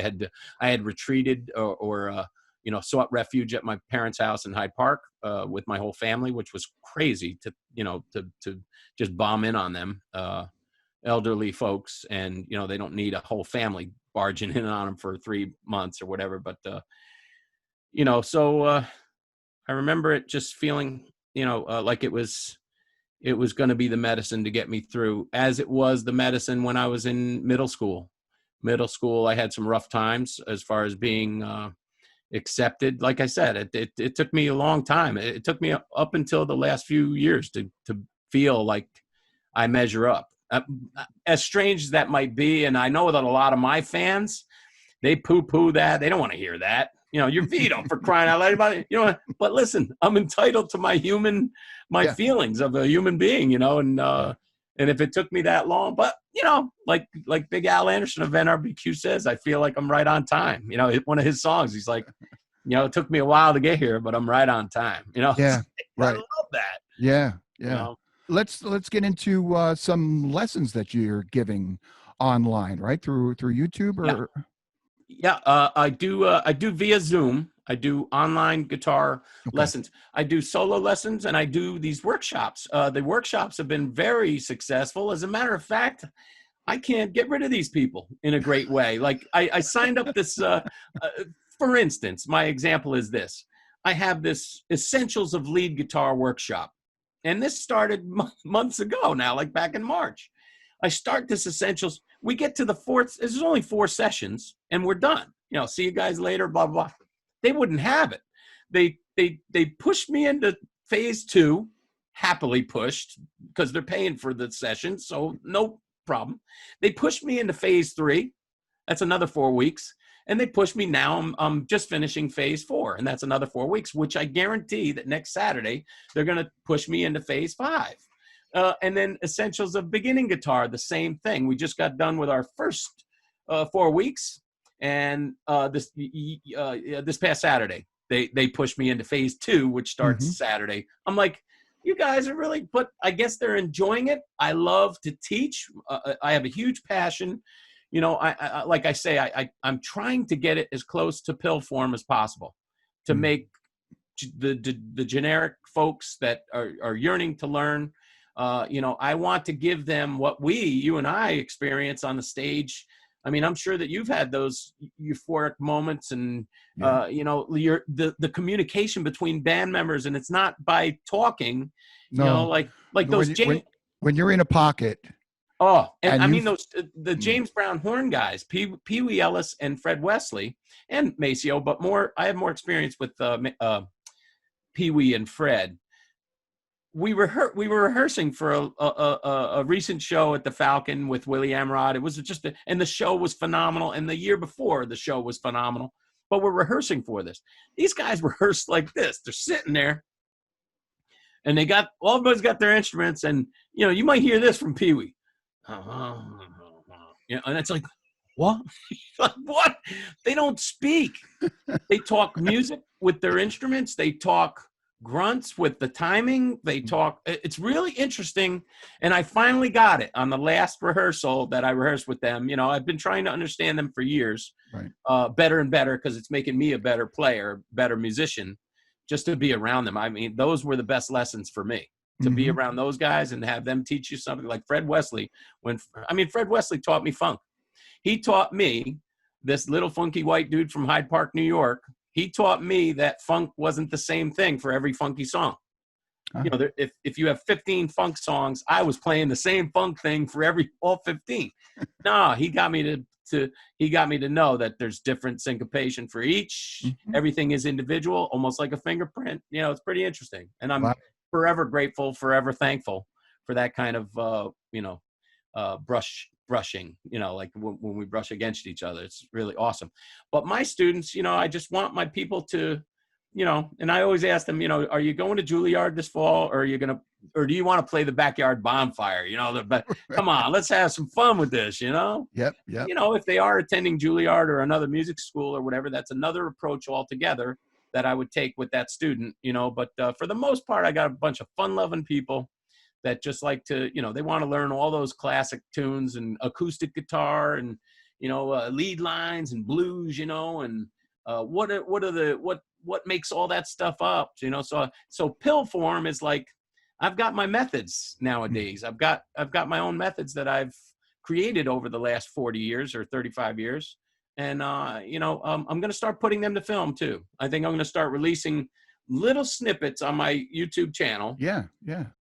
had retreated or you know, sought refuge at my parents' house in Hyde Park with my whole family, which was crazy to just bomb in on them, elderly folks. And, you know, they don't need a whole family barging in on them for 3 months or whatever. But, you know, so I remember it just feeling, you know, like it was going to be the medicine to get me through, as it was the medicine when I was in middle school. I had some rough times as far as being accepted. Like I said, it took me a long time. It took me up until the last few years to feel like I measure up. as strange as that might be, and I know that a lot of my fans, they poo-poo that. They don't want to hear that. You're Vito for crying out loud. But listen, I'm entitled to my feelings of a human being, and if it took me that long, but like Big Al Anderson of NRBQ says, I feel like I'm right on time. One of his songs, he's like, it took me a while to get here, but I'm right on time. Yeah, right. I love that. Yeah. Let's get into some lessons that you're giving online, right? Through YouTube or. Yeah, I do via Zoom. I do online guitar lessons. I do solo lessons, and I do these workshops. The workshops have been very successful. As a matter of fact, I can't get rid of these people in a great way. Like I signed up this, for instance, my example is this. I have this Essentials of Lead Guitar workshop, and this started months ago now, like back in March. I start this Essentials. We get to the fourth. There's only 4 sessions, and we're done. See you guys later. Blah blah. They wouldn't have it. They pushed me into phase 2, happily pushed because they're paying for the session, so no problem. They pushed me into phase 3. That's another 4 weeks, and they pushed me now. I'm just finishing phase 4, and that's another 4 weeks. Which I guarantee that next Saturday they're going to push me into phase 5. And then Essentials of Beginning Guitar, the same thing. We just got done with our first 4 weeks, and this past Saturday they pushed me into phase 2, which starts Saturday. I'm like, you guys are really, but I guess they're enjoying it. I love to teach. I have a huge passion. I like I say, I'm trying to get it as close to pill form as possible to make the generic folks that are yearning to learn. I want to give them what you and I experience on the stage. I mean, I'm sure that you've had those euphoric moments and, the communication between band members, and it's not by talking, like those when you're in a pocket. Oh, and I mean, the James Brown horn guys, Pee Wee Ellis and Fred Wesley and Maceo, but I have more experience with Pee Wee and Fred. We were rehearsing for a recent show at the Falcon with Willie Amrod. It was and the show was phenomenal. And the year before, the show was phenomenal. But we're rehearsing for this. These guys rehearsed like this. They're sitting there, and everybody's got their instruments, and you might hear this from Pee Wee. And it's like, what? Like, what? They don't speak. They talk music with their instruments. They talk grunts with the timing. They talk. It's really interesting, and I finally got it on the last rehearsal that I rehearsed with them. I've been trying to understand them for years, right? Better and better, because it's making me a better player, better musician, just to be around them. I mean, those were the best lessons for me, to be around those guys and have them teach you something. Like Fred Wesley. Fred Wesley taught me funk. He taught me, this little funky white dude from Hyde Park, New York. He taught me that funk wasn't the same thing for every funky song. Uh-huh. If you have 15 funk songs, I was playing the same funk thing for all 15. No, he got me to know that there's different syncopation for each. Everything is individual, almost like a fingerprint. It's pretty interesting, and I'm forever grateful, forever thankful for that kind of brushing, like when we brush against each other. It's really awesome. But my students, I just want my people to, and I always ask them, are you going to Juilliard this fall, or or do you want to play the backyard bonfire? Come on, let's have some fun with this, Yep. If they are attending Juilliard or another music school or whatever, that's another approach altogether that I would take with that student, but for the most part, I got a bunch of fun-loving people that just like to, they want to learn all those classic tunes and acoustic guitar and, lead lines and blues, and what makes all that stuff up, so pill form is like, I've got my methods nowadays. I've got my own methods that I've created over the last 40 years or 35 years. And, I'm going to start putting them to film too. I think I'm going to start releasing little snippets on my YouTube channel. Yeah.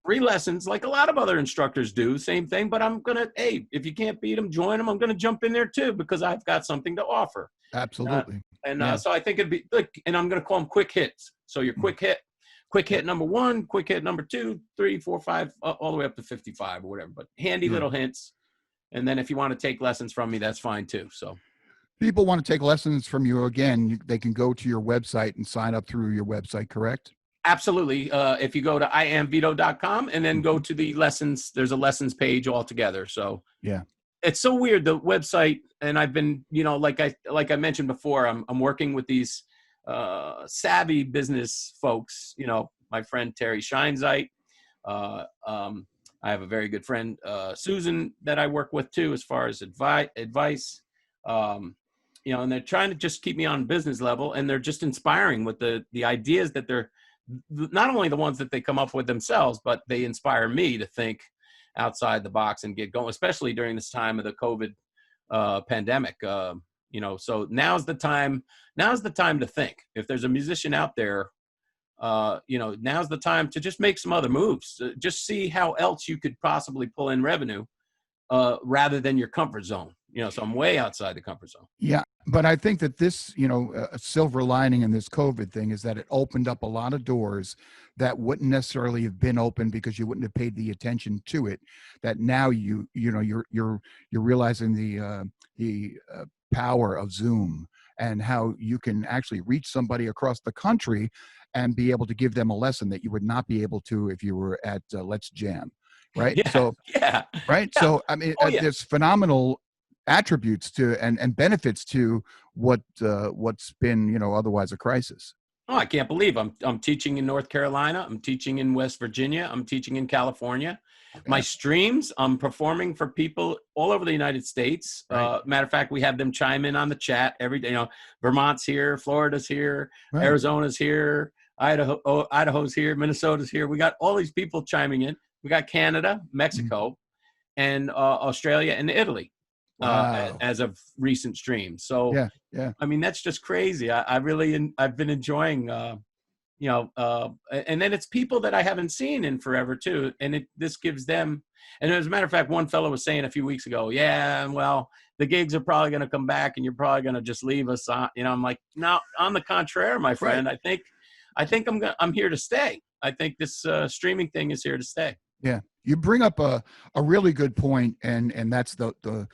Free lessons, like a lot of other instructors do, same thing. But I'm going to, if you can't beat them, join them. I'm going to jump in there too, because I've got something to offer. Absolutely. So I think it'd be, and I'm going to call them quick hits. So your quick hit quick hit number 1, quick hit number 2, 3, 4, 5, all the way up to 55 or whatever. But handy little hints. And then if you want to take lessons from me, that's fine too. So People want to take lessons from you again, they can go to your website and sign up through your website, correct? absolutely. If you go to iamvito.com and then go to the lessons, there's a lessons page altogether. So Yeah. it's so weird, the website. And I've been, like I mentioned before, I'm working with these savvy business folks, my friend Terry Scheinzeit. I have a very good friend, Susan, that I work with too, as far as advice. And they're trying to just keep me on business level, and they're just inspiring with the ideas that they're not only the ones that they come up with themselves, but they inspire me to think outside the box and get going, especially during this time of the COVID pandemic. So now's the time to think. If there's a musician out there, now's the time to just make some other moves. Just see how else you could possibly pull in revenue rather than your comfort zone. So I'm way outside the comfort zone. Yeah. But I think that this, a silver lining in this COVID thing is that it opened up a lot of doors that wouldn't necessarily have been open because you wouldn't have paid the attention to it. That now you're realizing the power of Zoom and how you can actually reach somebody across the country and be able to give them a lesson that you would not be able to if you were at Let's Jam, right? Yeah, So, yeah. right. Yeah. So, I mean, there's phenomenal attributes to and benefits to what's been, otherwise a crisis. Oh, I can't believe I'm teaching in North Carolina. I'm teaching in West Virginia. I'm teaching in California. Yeah. My streams, I'm performing for people all over the United States. Right. Matter of fact, we have them chime in on the chat every day. Vermont's here, Florida's here, Right. Arizona's here, Idaho's here, Minnesota's here. We got all these people chiming in. We got Canada, Mexico, and Australia and Italy. Wow. As of recent streams. So, yeah. I mean, that's just crazy. I've been enjoying, and then it's people that I haven't seen in forever too. And this gives them, and as a matter of fact, one fellow was saying a few weeks ago, well, the gigs are probably going to come back and you're probably going to just leave us on, I'm like, no, on the contrary, my friend, right. I think I'm here to stay. I think this streaming thing is here to stay. Yeah. You bring up a really good point, and that's the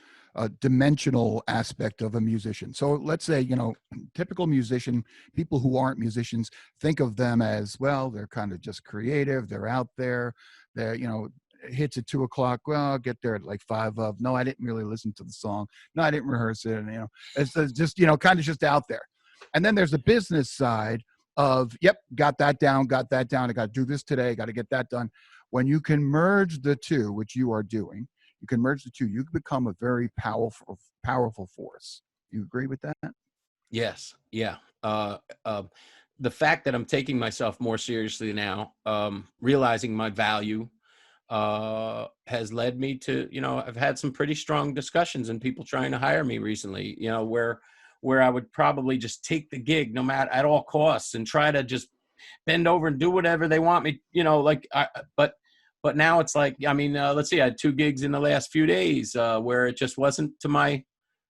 dimensional aspect of a musician. So let's say, typical musician, people who aren't musicians, think of them as, well, they're kind of just creative. They're out there. They're, hits at 2:00. Well, I'll get there at like 5 of. No, I didn't really listen to the song. No, I didn't rehearse it. And, it's just, kind of just out there. And then there's the business side of, yep, got that down. I got to do this today. Got to get that done. When you can merge the two, which you are doing, you can merge the two, you can become a very powerful force. You agree with that? Yes. Yeah. The fact that I'm taking myself more seriously now, realizing my value, has led me to, I've had some pretty strong discussions and people trying to hire me recently, where I would probably just take the gig no matter at all costs and try to just bend over and do whatever they want me, but now it's like, let's see, I had 2 gigs in the last few days where it just wasn't to my,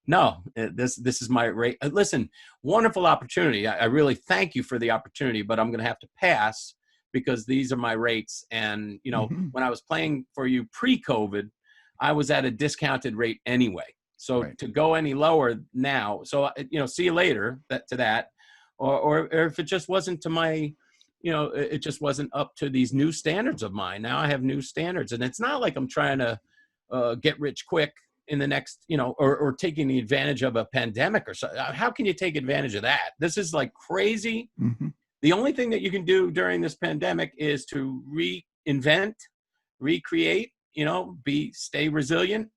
this is my rate. Listen, wonderful opportunity. I really thank you for the opportunity, but I'm going to have to pass because these are my rates. And, when I was playing for you pre-COVID, I was at a discounted rate anyway. So right. To go any lower now, so, see you later to that, or if it just wasn't to my, it just wasn't up to these new standards of mine. Now I have new standards, and it's not like I'm trying to get rich quick in the next, or taking the advantage of a pandemic or something. How can you take advantage of that? This is like crazy. Mm-hmm. The only thing that you can do during this pandemic is to reinvent, recreate, stay resilient,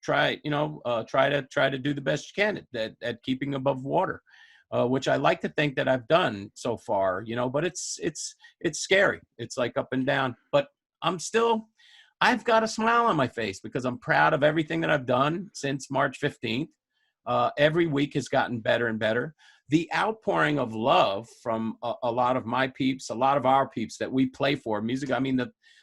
try to do the best you can at keeping above water. Which I like to think that I've done so far, but it's scary. It's like up and down, but I've got a smile on my face because I'm proud of everything that I've done since March 15th. Every week has gotten better and better. The outpouring of love from a lot of my peeps, a lot of our peeps that we play for music.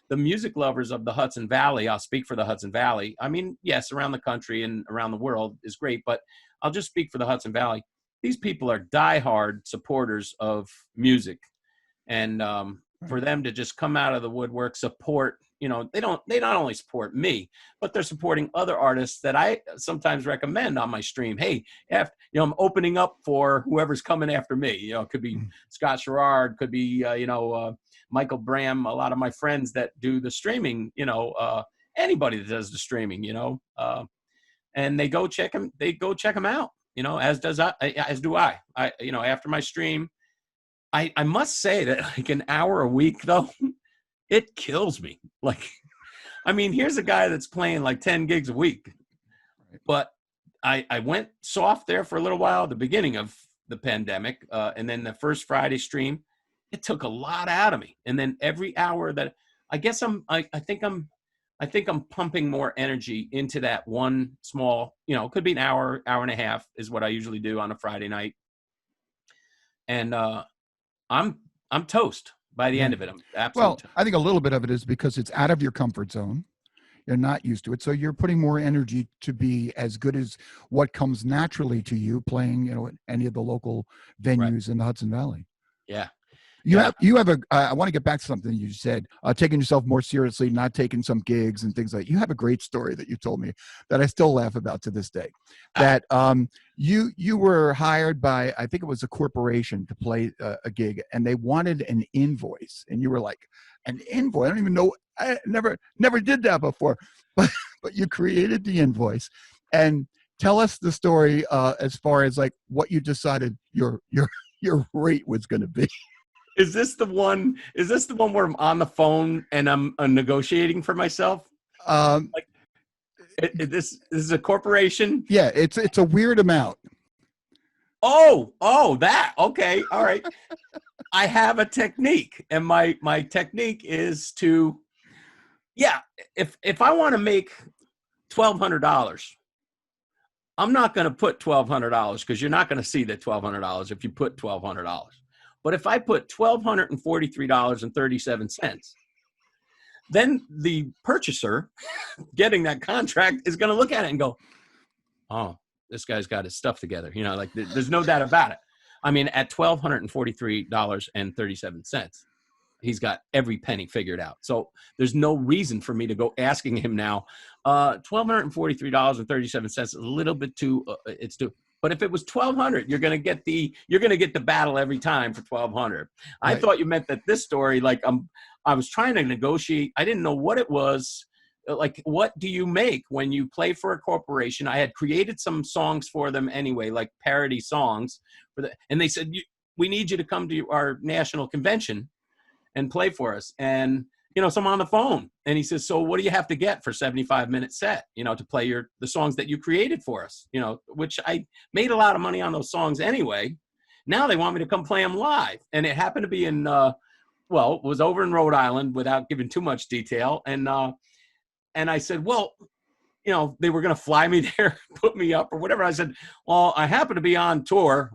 The music lovers of the Hudson Valley, I'll speak for the Hudson Valley. Yes, around the country and around the world is great, but I'll just speak for the Hudson Valley. These people are diehard supporters of music, and for them to just come out of the woodwork, support, they not only support me, but they're supporting other artists that I sometimes recommend on my stream. Hey, I'm opening up for whoever's coming after me. It could be Scott Sherrard, could be, Michael Bram, a lot of my friends that do the streaming, anybody that does the streaming, and they go check them out, as do I, after my stream. I must say that like an hour a week though, it kills me. Like, I mean, here's a guy that's playing like 10 gigs a week, but I went soft there for a little while at the beginning of the pandemic. And then the first Friday stream, it took a lot out of me. And then every hour that I guess I think I'm pumping more energy into that one small, it could be an hour and a half is what I usually do on a Friday night. And I'm toast by the end of it. I'm absolutely toast. I think a little bit of it is because it's out of your comfort zone. You're not used to it. So you're putting more energy to be as good as what comes naturally to you playing, at any of the local venues in the Hudson Valley. Yeah. You have I want to get back to something you said, taking yourself more seriously, not taking some gigs and things like that. You have a great story that you told me that I still laugh about to this day, that you were hired by, I think it was a corporation to play a gig, and they wanted an invoice, and you were like, an invoice? I don't even know. I never did that before, but you created the invoice. And tell us the story as far as like what you decided your rate was going to be. Is this the one where I'm on the phone and I'm negotiating for myself? This is a corporation. Yeah, it's a weird amount. Oh, that. Okay. All right. I have a technique, and my technique is to, if I want to make $1,200, I'm not going to put $1,200 because you're not going to see the $1,200 if you put $1,200. But if I put $1,243.37, then the purchaser getting that contract is going to look at it and go, oh, this guy's got his stuff together. Like there's no doubt about it. I mean, at $1,243.37, he's got every penny figured out. So there's no reason for me to go asking him now, $1,243.37 is a little bit too, it's too. But if it was $1,200, you're gonna get the battle every time for $1,200. Right. I thought you meant that this story, like I was trying to negotiate. I didn't know what it was. Like, what do you make when you play for a corporation? I had created some songs for them anyway, like parody songs, and they said, we need you to come to our national convention and play for us. And so I'm on the phone, and he says, so what do you have to get for 75-minute set, to play the songs that you created for us, which I made a lot of money on those songs anyway. Now they want me to come play them live. And it happened to be in, it was over in Rhode Island without giving too much detail. And I said, well, they were going to fly me there, put me up or whatever. I said, well, I happen to be on tour.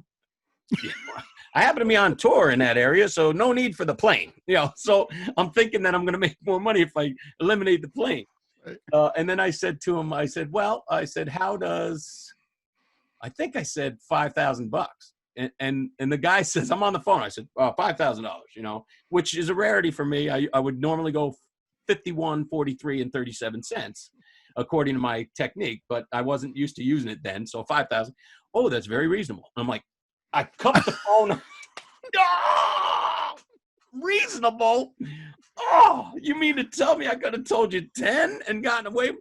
I happen to be on tour in that area, so no need for the plane. So I'm thinking that I'm going to make more money if I eliminate the plane. And then I said to him, how does? I think I said $5,000. And the guy says, I'm on the phone. I said, $5,000. Which is a rarity for me. I would normally go 51, 43, and 37 cents, according to my technique, but I wasn't used to using it then. So 5,000. Oh, that's very reasonable. I'm like, I cut the phone. Oh, reasonable. Oh, you mean to tell me I could have told you 10 and gotten away?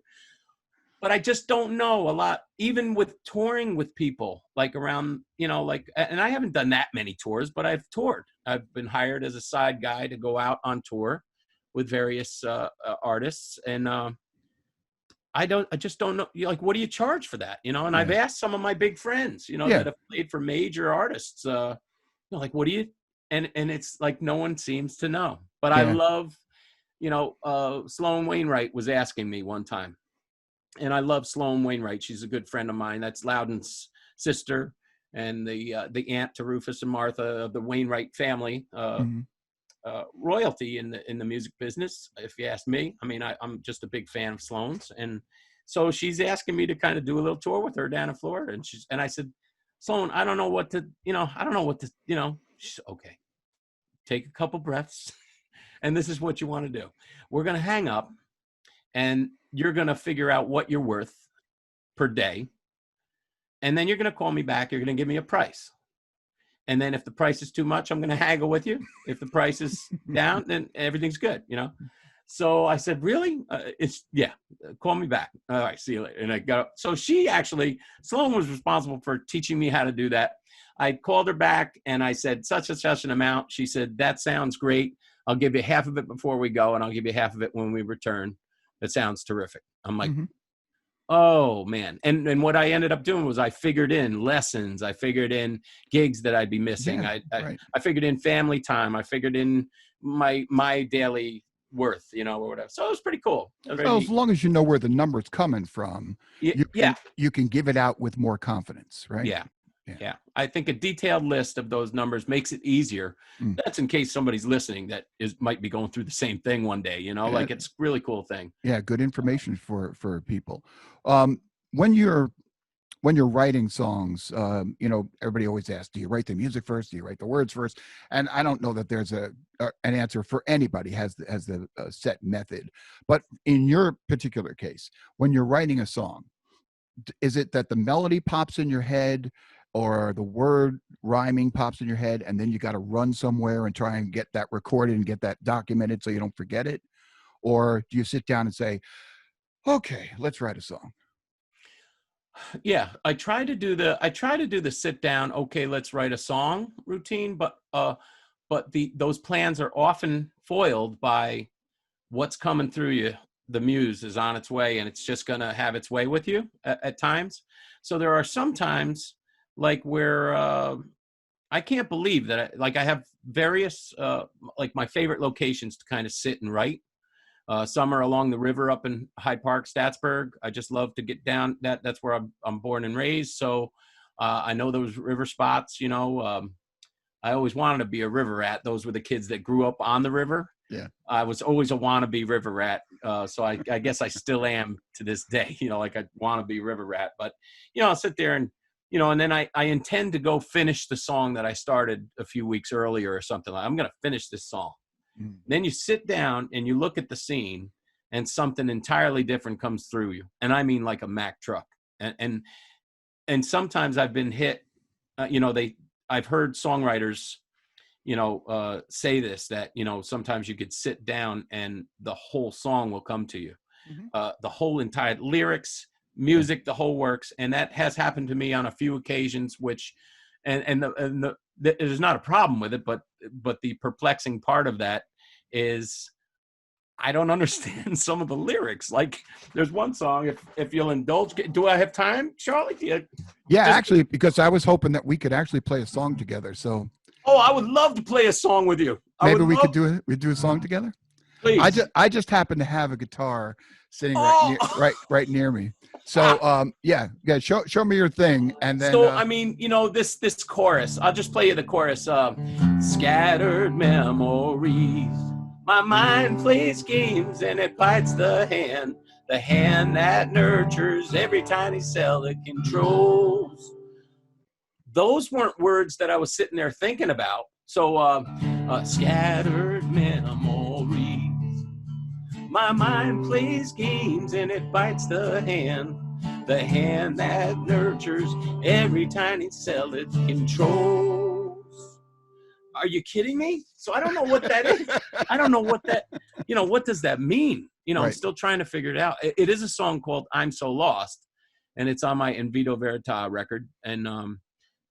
But I just don't know a lot, even with touring with people like around, and I haven't done that many tours, but I've toured. I've been hired as a side guy to go out on tour with various artists. And I just don't know, like, what do you charge for that? And I've asked some of my big friends, that have played for major artists, like, what do you, and it's like, no one seems to know, but I love, Sloan Wainwright was asking me one time, and I love Sloan Wainwright. She's a good friend of mine. That's Loudon's sister and the aunt to Rufus and Martha of the Wainwright family, royalty in the music business, if you ask me. I mean, I'm just a big fan of Sloan's, and so she's asking me to kind of do a little tour with her down in Florida, and I said, Sloan, I don't know what to, she's okay. Take a couple breaths. And this is what you want to do. We're going to hang up, and you're going to figure out what you're worth per day. And then you're going to call me back. You're going to give me a price. And then if the price is too much, I'm going to haggle with you. If the price is down, then everything's good, you know? So I said, really? Call me back. All right, see you later. And I got up. So she actually, Sloan was responsible for teaching me how to do that. I called her back and I said, such and such an amount. She said, that sounds great. I'll give you half of it before we go, and I'll give you half of it when we return. That sounds terrific. I'm like, oh man. And what I ended up doing was I figured in lessons. I figured in gigs that I'd be missing. Yeah, I figured in family time. I figured in my daily worth, you know, or whatever. So it was pretty cool. So as long as you know where the number's coming from, you can give it out with more confidence, right? Yeah. I think a detailed list of those numbers makes it easier. That's in case somebody's listening that might be going through the same thing one day, you know, like it's a really cool thing. Yeah. Good information for people. When you're writing songs, you know, everybody always asks, do you write the music first? Do you write the words first? And I don't know that there's an answer for anybody has the set method, but in your particular case, when you're writing a song, is it that the melody pops in your head, or the word rhyming pops in your head, and then you got to run somewhere and try and get that recorded and get that documented so you don't forget it? Or do you sit down and say, okay, let's write a song? Yeah, I try to do the sit down, okay, let's write a song routine, but those plans are often foiled by what's coming through you. The muse is on its way, and it's just going to have its way with you at times. So there are some times like where I can't believe that I have various like my favorite locations to kind of sit and write. Some are along the river up in Hyde Park, Statsburg. I just love to get down. That's where I'm born and raised. So I know those river spots. You know, I always wanted to be a river rat. Those were the kids that grew up on the river. Yeah, I was always a wannabe river rat. So I guess I still am to this day. You know, like I want to be river rat. But you know, I'll sit there and you know, and then I intend to go finish the song that I started a few weeks earlier or something. I'm going to finish this song. Then you sit down and you look at the scene, and something entirely different comes through you. And I mean like a Mack truck. And sometimes I've been hit, you know, I've heard songwriters, you know, say this, that, you know, sometimes you could sit down and the whole song will come to you. The whole entire lyrics, music, the whole works. And that has happened to me on a few occasions, which, there's not a problem with it, but the perplexing part of that is I don't understand some of the lyrics. Like there's one song, if you'll indulge, do I have time, Charlie? Actually, because I was hoping that we could actually play a song together. So, I would love to play a song with you. Maybe we could do a song together. Please. I just happen to have a guitar sitting right near me. So show me your thing, and then. So I mean, you know, this chorus. I'll just play you the chorus. Scattered memories. My mind plays games and it bites the hand that nurtures every tiny cell it controls. Those weren't words that I was sitting there thinking about. So, scattered memories. My mind plays games and it bites the hand that nurtures every tiny cell it controls. Are you kidding me? So I don't know what that is. I don't know what that, you know, what does that mean? You know, I'm still trying to figure it out. It is a song called I'm So Lost, and it's on my In Vito Verita record. And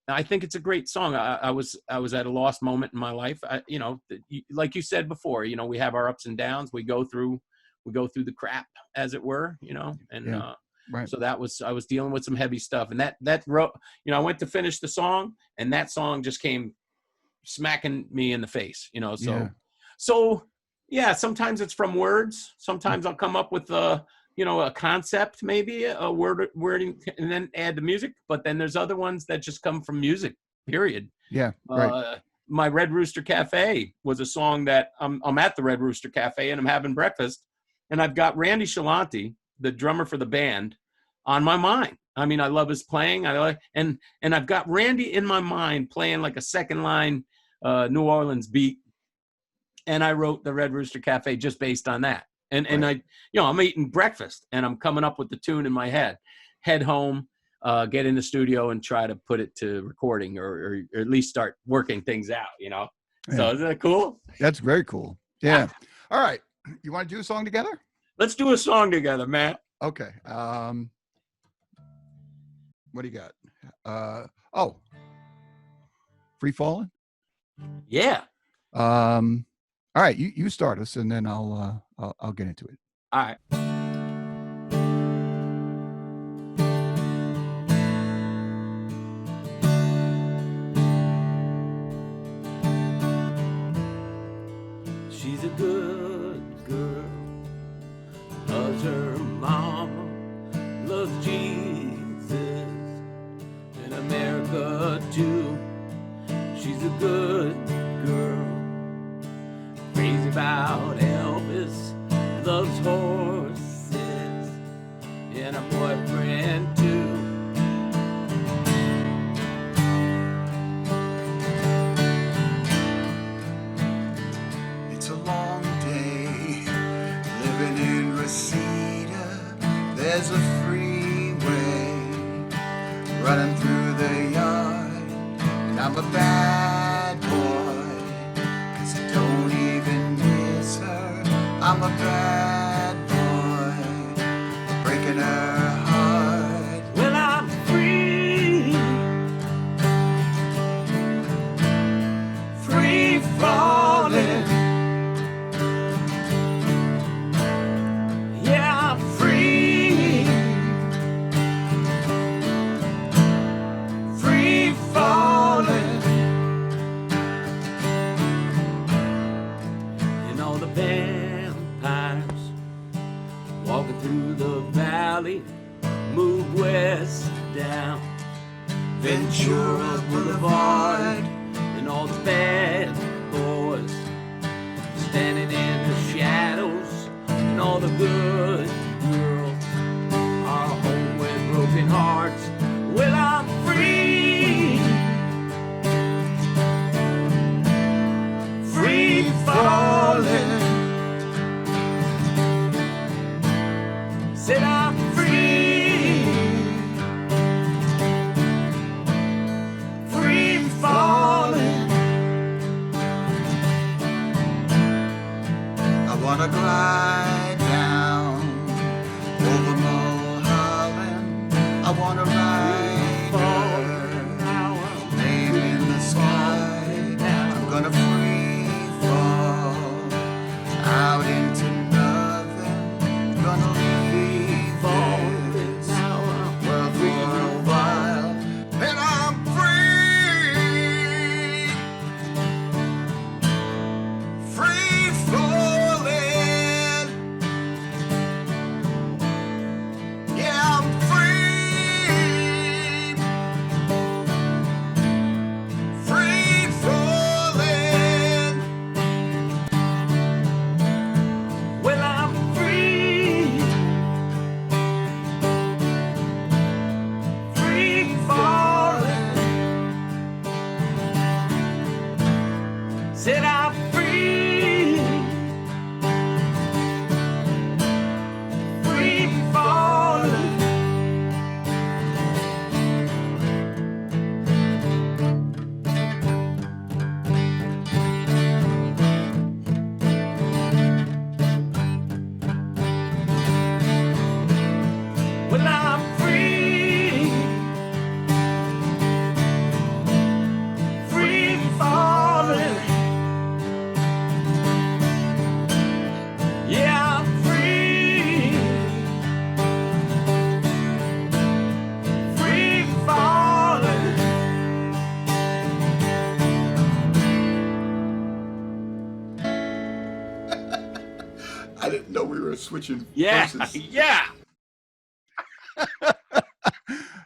I think it's a great song. I was at a lost moment in my life. You know, like you said before, you know, we have our ups and downs. We go through the crap, as it were, you know, and so I was dealing with some heavy stuff, and that wrote, you know, I went to finish the song, and that song just came smacking me in the face, you know. So sometimes it's from words. Sometimes I'll come up with a concept, maybe a wording, and then add the music. But then there's other ones that just come from music, period. My Red Rooster Cafe was a song that I'm at the Red Rooster Cafe and I'm having breakfast, and I've got Randy Shalanti, the drummer for the band, on my mind. I mean, I love his playing. And I've got Randy in my mind playing like a second line New Orleans beat. and I wrote the Red Rooster Cafe just based on that. And I, I'm eating breakfast and I'm coming up with the tune in my head. Head home, get in the studio and try to put it to recording or at least start working things out, Yeah. So isn't that cool? That's very cool. Yeah. All right. You want to do a song together? Let's do a song together, man. Okay. What do you got? Free Fallin'? Yeah. All right, you start us and then I'll get into it. All right. She's a good girl, loves her mama, loves Jesus, and America too. She's a good girl, crazy about Elvis, loves horses, and a boyfriend too. It's a long day living in Reseda. There's a freeway running through the yard, and I'm a bad boy, 'cause I don't even miss her. I'm a bad boy, breaking her heart. Well, I'm free, free falling. Yeah, I'm free, free falling. And all the vampires walking through the valley move west down Ventura Boulevard, and all the bad boys standing in the shadows, and all the good girls are home with broken hearts. Well, I'm free, free falling. Said I'm free, free falling. I wanna glide down over Mulholland. I wanna ride her name in the sky. I'm gonna free fall out into nothing. Gonna leave this world for a while, and I'm free, free falling. Yeah, I'm free, free falling. Well, I'm free, free falling. Said I'm free, free falling. Well, I'm free, free falling. Yeah, I'm free, free falling. I didn't know we were switching Yeah, verses. yeah.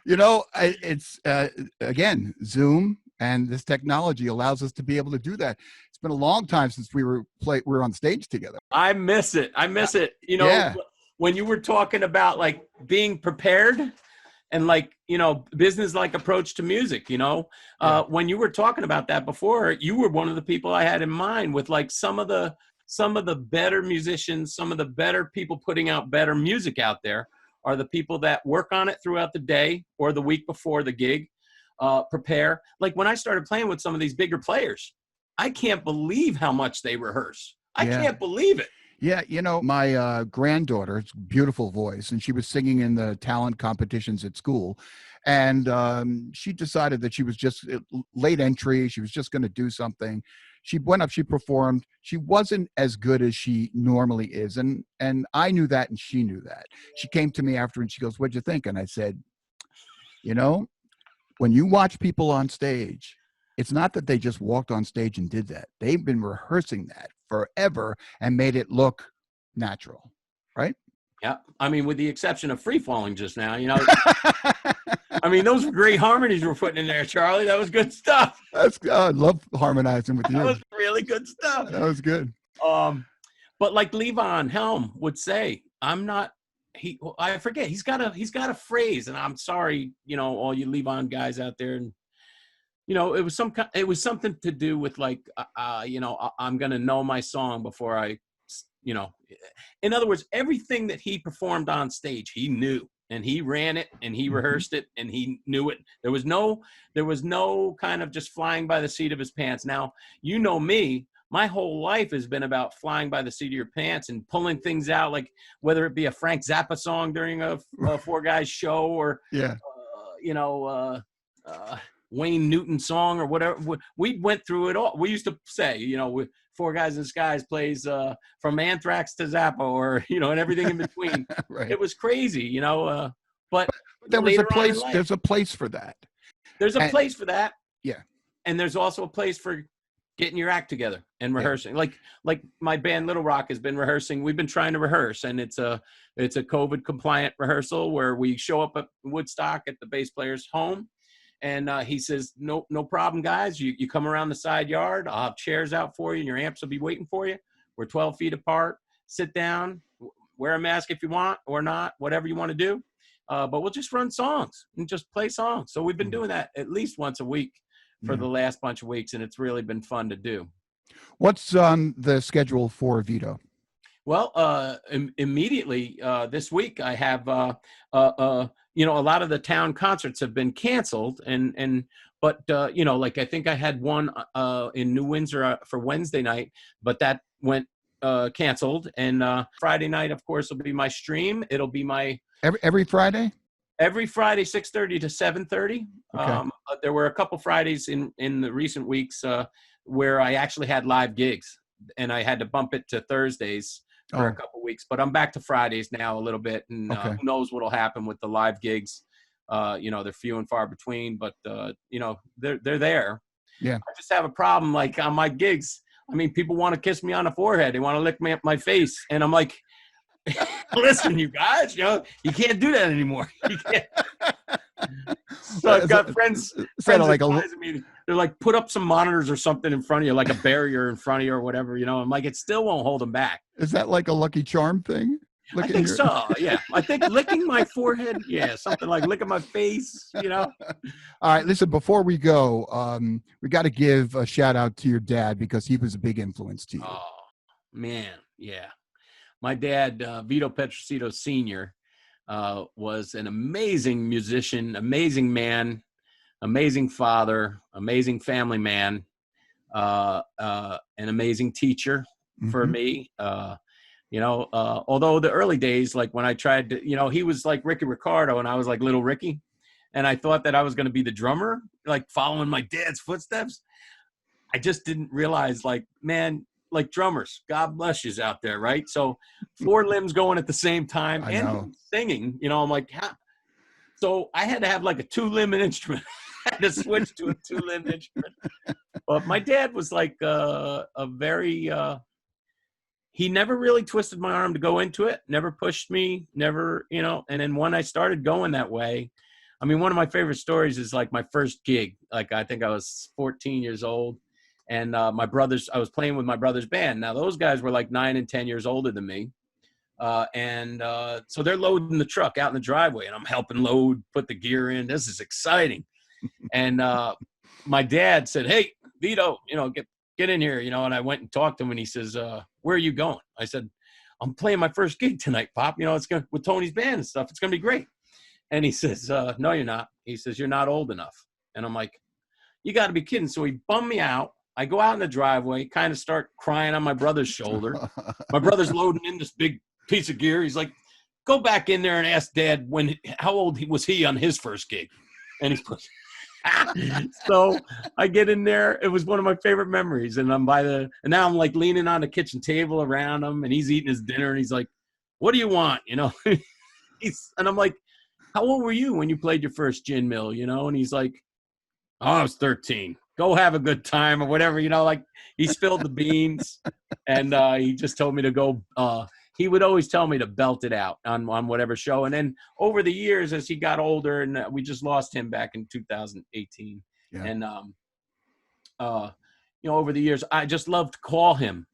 It's again, Zoom and this technology allows us to be able to do that. It's been a long time since we were on stage together. I miss it. I miss it. Yeah. When you were talking about like being prepared and like, business like approach to music, when you were talking about that before, you were one of the people I had in mind with like some of the better musicians, some of the better people putting out better music out there are the people that work on it throughout the day or the week before the gig, prepare. Like when I started playing with some of these bigger players, I can't believe how much they rehearse. I can't believe it. Yeah, my granddaughter's beautiful voice, and she was singing in the talent competitions at school, and she decided that she was just late entry. She was just going to do something. She went up, she performed. She wasn't as good as she normally is, and I knew that, and she knew that. She came to me after, and she goes, "What'd you think?" And I said, when you watch people on stage, it's not that they just walked on stage and did that. They've been rehearsing that forever and made it look natural, right? Yeah. I mean, with the exception of Free Falling just now, I mean, those were great harmonies you were putting in there, Charlie. That was good stuff. I love harmonizing with you. That was really good stuff. That was good. But like Levon Helm would say, I forget, he's got a phrase, and I'm sorry, all you Levon guys out there, and it was something to do with like, I'm going to know my song before I, in other words, everything that he performed on stage, he knew, and he ran it, and he rehearsed it, and he knew it. There was no kind of just flying by the seat of his pants. Now, me, my whole life has been about flying by the seat of your pants and pulling things out, like whether it be a Frank Zappa song during a Four Guys show, or, Wayne Newton song or whatever. We went through it all. We used to say, Four Guys in Skies plays from Anthrax to Zappa, or, and everything in between. Right. It was crazy, but there was a place. There's a place for that. There's a place for that. Yeah. And there's also a place for getting your act together and rehearsing. Yeah. Like my band Little Rock has been rehearsing. We've been trying to rehearse, and it's a COVID compliant rehearsal where we show up at Woodstock at the bass player's home. And he says, no problem, guys. You come around the side yard. I'll have chairs out for you, and your amps will be waiting for you. We're 12 feet apart. Sit down, wear a mask if you want or not, whatever you want to do. But we'll just run songs and just play songs. So we've been doing that at least once a week for the last bunch of weeks, and it's really been fun to do. What's on the schedule for Vito? Well, immediately this week I have a lot of the town concerts have been canceled, but like I think I had one in New Windsor for Wednesday night, but that went canceled. And Friday night, of course, will be my stream. It'll be my every Friday. Every Friday, 6:30 to 7:30. Okay. There were a couple Fridays in the recent weeks where I actually had live gigs, and I had to bump it to Thursdays for a couple weeks. But I'm back to Fridays now a little bit, and who knows what'll happen with the live gigs. They're few and far between, but they're there. Yeah. I just have a problem, like on my gigs. I mean, people want to kiss me on the forehead. They want to lick me up my face, and I'm like, listen, you guys, you can't do that anymore. You can't. So I've got friends like me. They're like, put up some monitors or something in front of you, like a barrier in front of you or whatever. I'm like, it still won't hold them back. Is that like a Lucky Charm thing? I think so. Yeah, I think licking my forehead. Yeah, something like licking my face. All right, listen. Before we go, we got to give a shout out to your dad because he was a big influence to you. Oh man, yeah. My dad, Vito Petroccitto Sr., was an amazing musician, amazing man, amazing father, amazing family man, an amazing teacher for me. Although the early days, like when I tried to, he was like Ricky Ricardo and I was like little Ricky. And I thought that I was going to be the drummer, like following my dad's footsteps. I just didn't realize, like, man, like drummers, God bless yous out there, right? So 4 limbs going at the same time and singing, I'm like, so I had to have like a 2-limb instrument. I had to switch to a 2-limb instrument. But my dad was like a very, he never really twisted my arm to go into it, never pushed me, never, and then when I started going that way, I mean, one of my favorite stories is like my first gig. Like, I think I was 14 years old. And I was playing with my brother's band. Now, those guys were like 9 and 10 years older than me. So they're loading the truck out in the driveway, and I'm helping load, put the gear in. This is exciting. And my dad said, "Hey, Vito, get in here, And I went and talked to him, and he says, "Where are you going?" I said, "I'm playing my first gig tonight, Pop. It's going with Tony's band and stuff. It's gonna be great." And he says, "No, you're not." He says, "You're not old enough." And I'm like, "You got to be kidding!" So he bummed me out. I go out in the driveway, kind of start crying on my brother's shoulder. My brother's loading in this big piece of gear. He's like, "Go back in there and ask Dad how old was he on his first gig?" And he's put. So I get in there. It was one of my favorite memories. And and now I'm like leaning on the kitchen table around him, and he's eating his dinner, and he's like, "What do you want?" And I'm like, "How old were you when you played your first gin mill?" And he's like, "Oh, I was 13. Go have a good time," or whatever, like he spilled the beans, and he just told me to go, he would always tell me to belt it out on whatever show. And then over the years, as he got older, and we just lost him back in 2018. Yeah. And, over the years, I just loved to call him,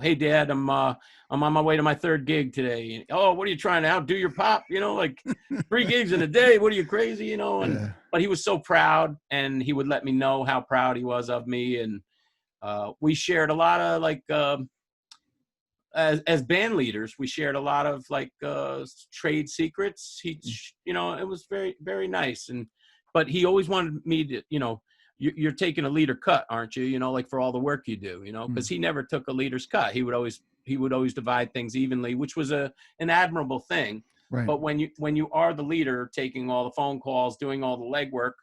"Hey, Dad, I'm on my way to my third gig today." "Oh, what are you trying to outdo your pop? Like 3 gigs in a day. What are you, crazy?" But he was so proud, and he would let me know how proud he was of me. And we shared a lot of as band leaders, we shared a lot of trade secrets. It was very, very nice. But he always wanted me to, you're taking a leader cut, aren't you? For all the work you do, because he never took a leader's cut. He would always divide things evenly, which was an admirable thing. Right. But when you are the leader, taking all the phone calls, doing all the legwork,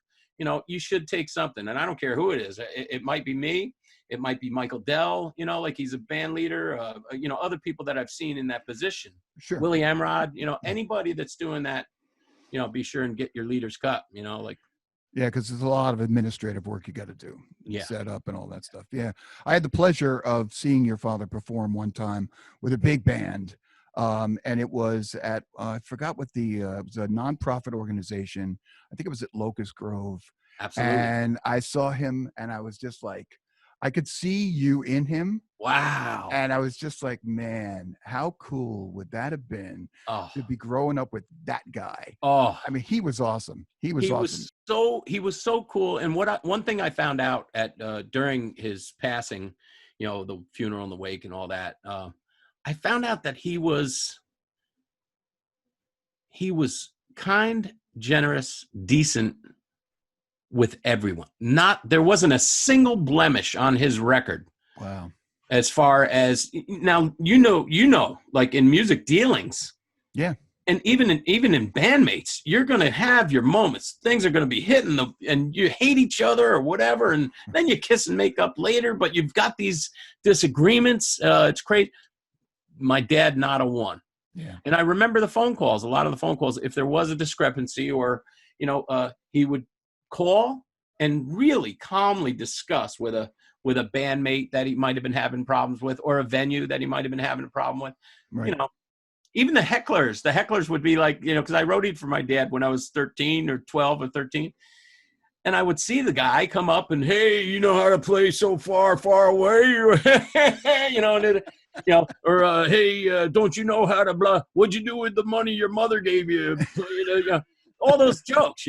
you should take something. And I don't care who it is. It might be me. It might be Michael Dell, he's a band leader, other people that I've seen in that position. Sure. Willie Amrod, anybody that's doing that, be sure and get your leader's cut, Yeah, because there's a lot of administrative work you got to do, set up and all that stuff. Yeah, I had the pleasure of seeing your father perform one time with a big band, and it was at I forgot what it was a nonprofit organization. I think it was at Locust Grove. Absolutely. And I saw him, and I was just like, I could see you in him. Wow. And I was just like, man, how cool would that have been to be growing up with that guy? Oh, I mean, he was awesome. He was so cool. And one thing I found out during his passing, the funeral and the wake and all that, I found out that he was kind, generous, decent with everyone. There wasn't a single blemish on his record. Wow. As far as now, like in music dealings. Yeah. And even in bandmates, you're going to have your moments. Things are going to be hitting and you hate each other or whatever. And then you kiss and make up later, but you've got these disagreements. It's crazy. My dad, not a one. Yeah. And I remember a lot of the phone calls, if there was a discrepancy or, he would call and really calmly discuss with a bandmate that he might have been having problems with, or a venue that he might have been having a problem with. Right. Even the hecklers would be like, because I roadied for my dad when I was 13 or 12 or 13. And I would see the guy come up and, "Hey, you know how to play So Far, Far Away?" Or "Hey, don't you know how to blah? What'd you do with the money your mother gave you?" All those jokes,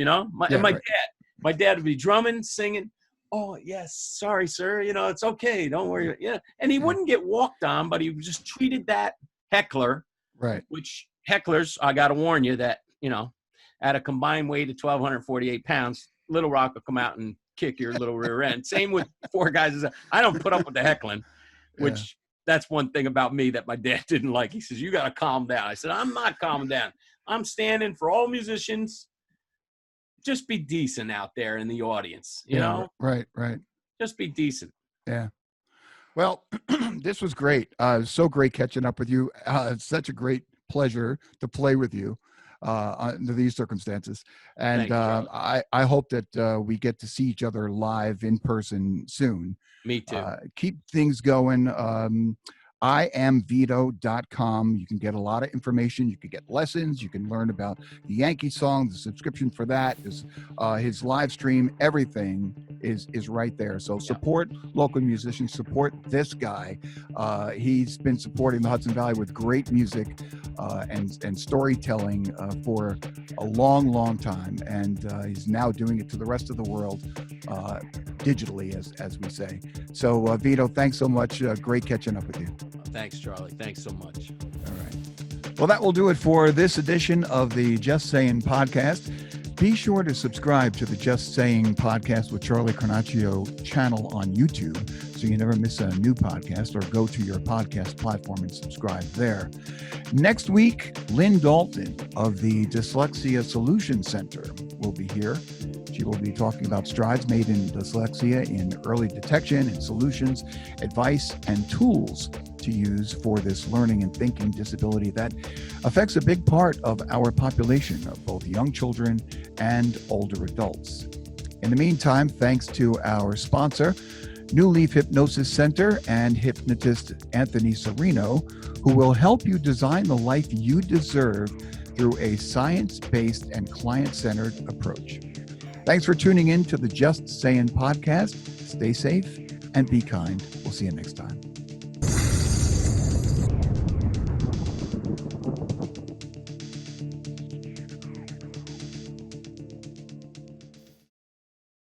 My dad would be drumming, singing. "Oh, yes, sorry, sir. It's okay. Don't worry." Yeah. And he wouldn't get walked on, but he just treated that heckler, right? Which hecklers, I got to warn you that, at a combined weight of 1,248 pounds, Little Rock will come out and kick your little rear end. Same with 4 guys. I don't put up with the heckling, which that's one thing about me that my dad didn't like. He says, "You got to calm down." I said, "I'm not calming down. I'm standing for all musicians. Just be decent out there in the audience, you know?" Right. Just be decent. Yeah. Well, this was great. So great catching up with you. It's such a great pleasure to play with you under these circumstances. And I hope that we get to see each other live in person soon. Me too. Keep things going. IamVito.com. You can get a lot of information. You can get lessons. You can learn about the Yankee Song, the subscription for that, his live stream, everything is right there. So support local musicians, support this guy. He's been supporting the Hudson Valley with great music and storytelling for a long time. And he's now doing it to the rest of the world digitally, as we say. So Vito, thanks so much. Great catching up with you. Thanks, Charlie. Thanks so much. All right. Well, that will do it for this edition of the Just Sayin podcast. Be sure to subscribe to the Just Sayin podcast with Charlie Cornacchio channel on YouTube so you never miss a new podcast, or go to your podcast platform and subscribe there. Next week, Lynn Dalton of the Dyslexia Solution Center will be here. She will be talking about strides made in dyslexia in early detection and solutions, advice, and tools to use for this learning and thinking disability that affects a big part of our population of both young children and older adults. In the meantime, thanks to our sponsor, New Leaf Hypnosis Center and hypnotist Anthony Serino, who will help you design the life you deserve through a science-based and client-centered approach. Thanks for tuning in to the Just Sayin podcast. Stay safe and be kind. We'll see you next time.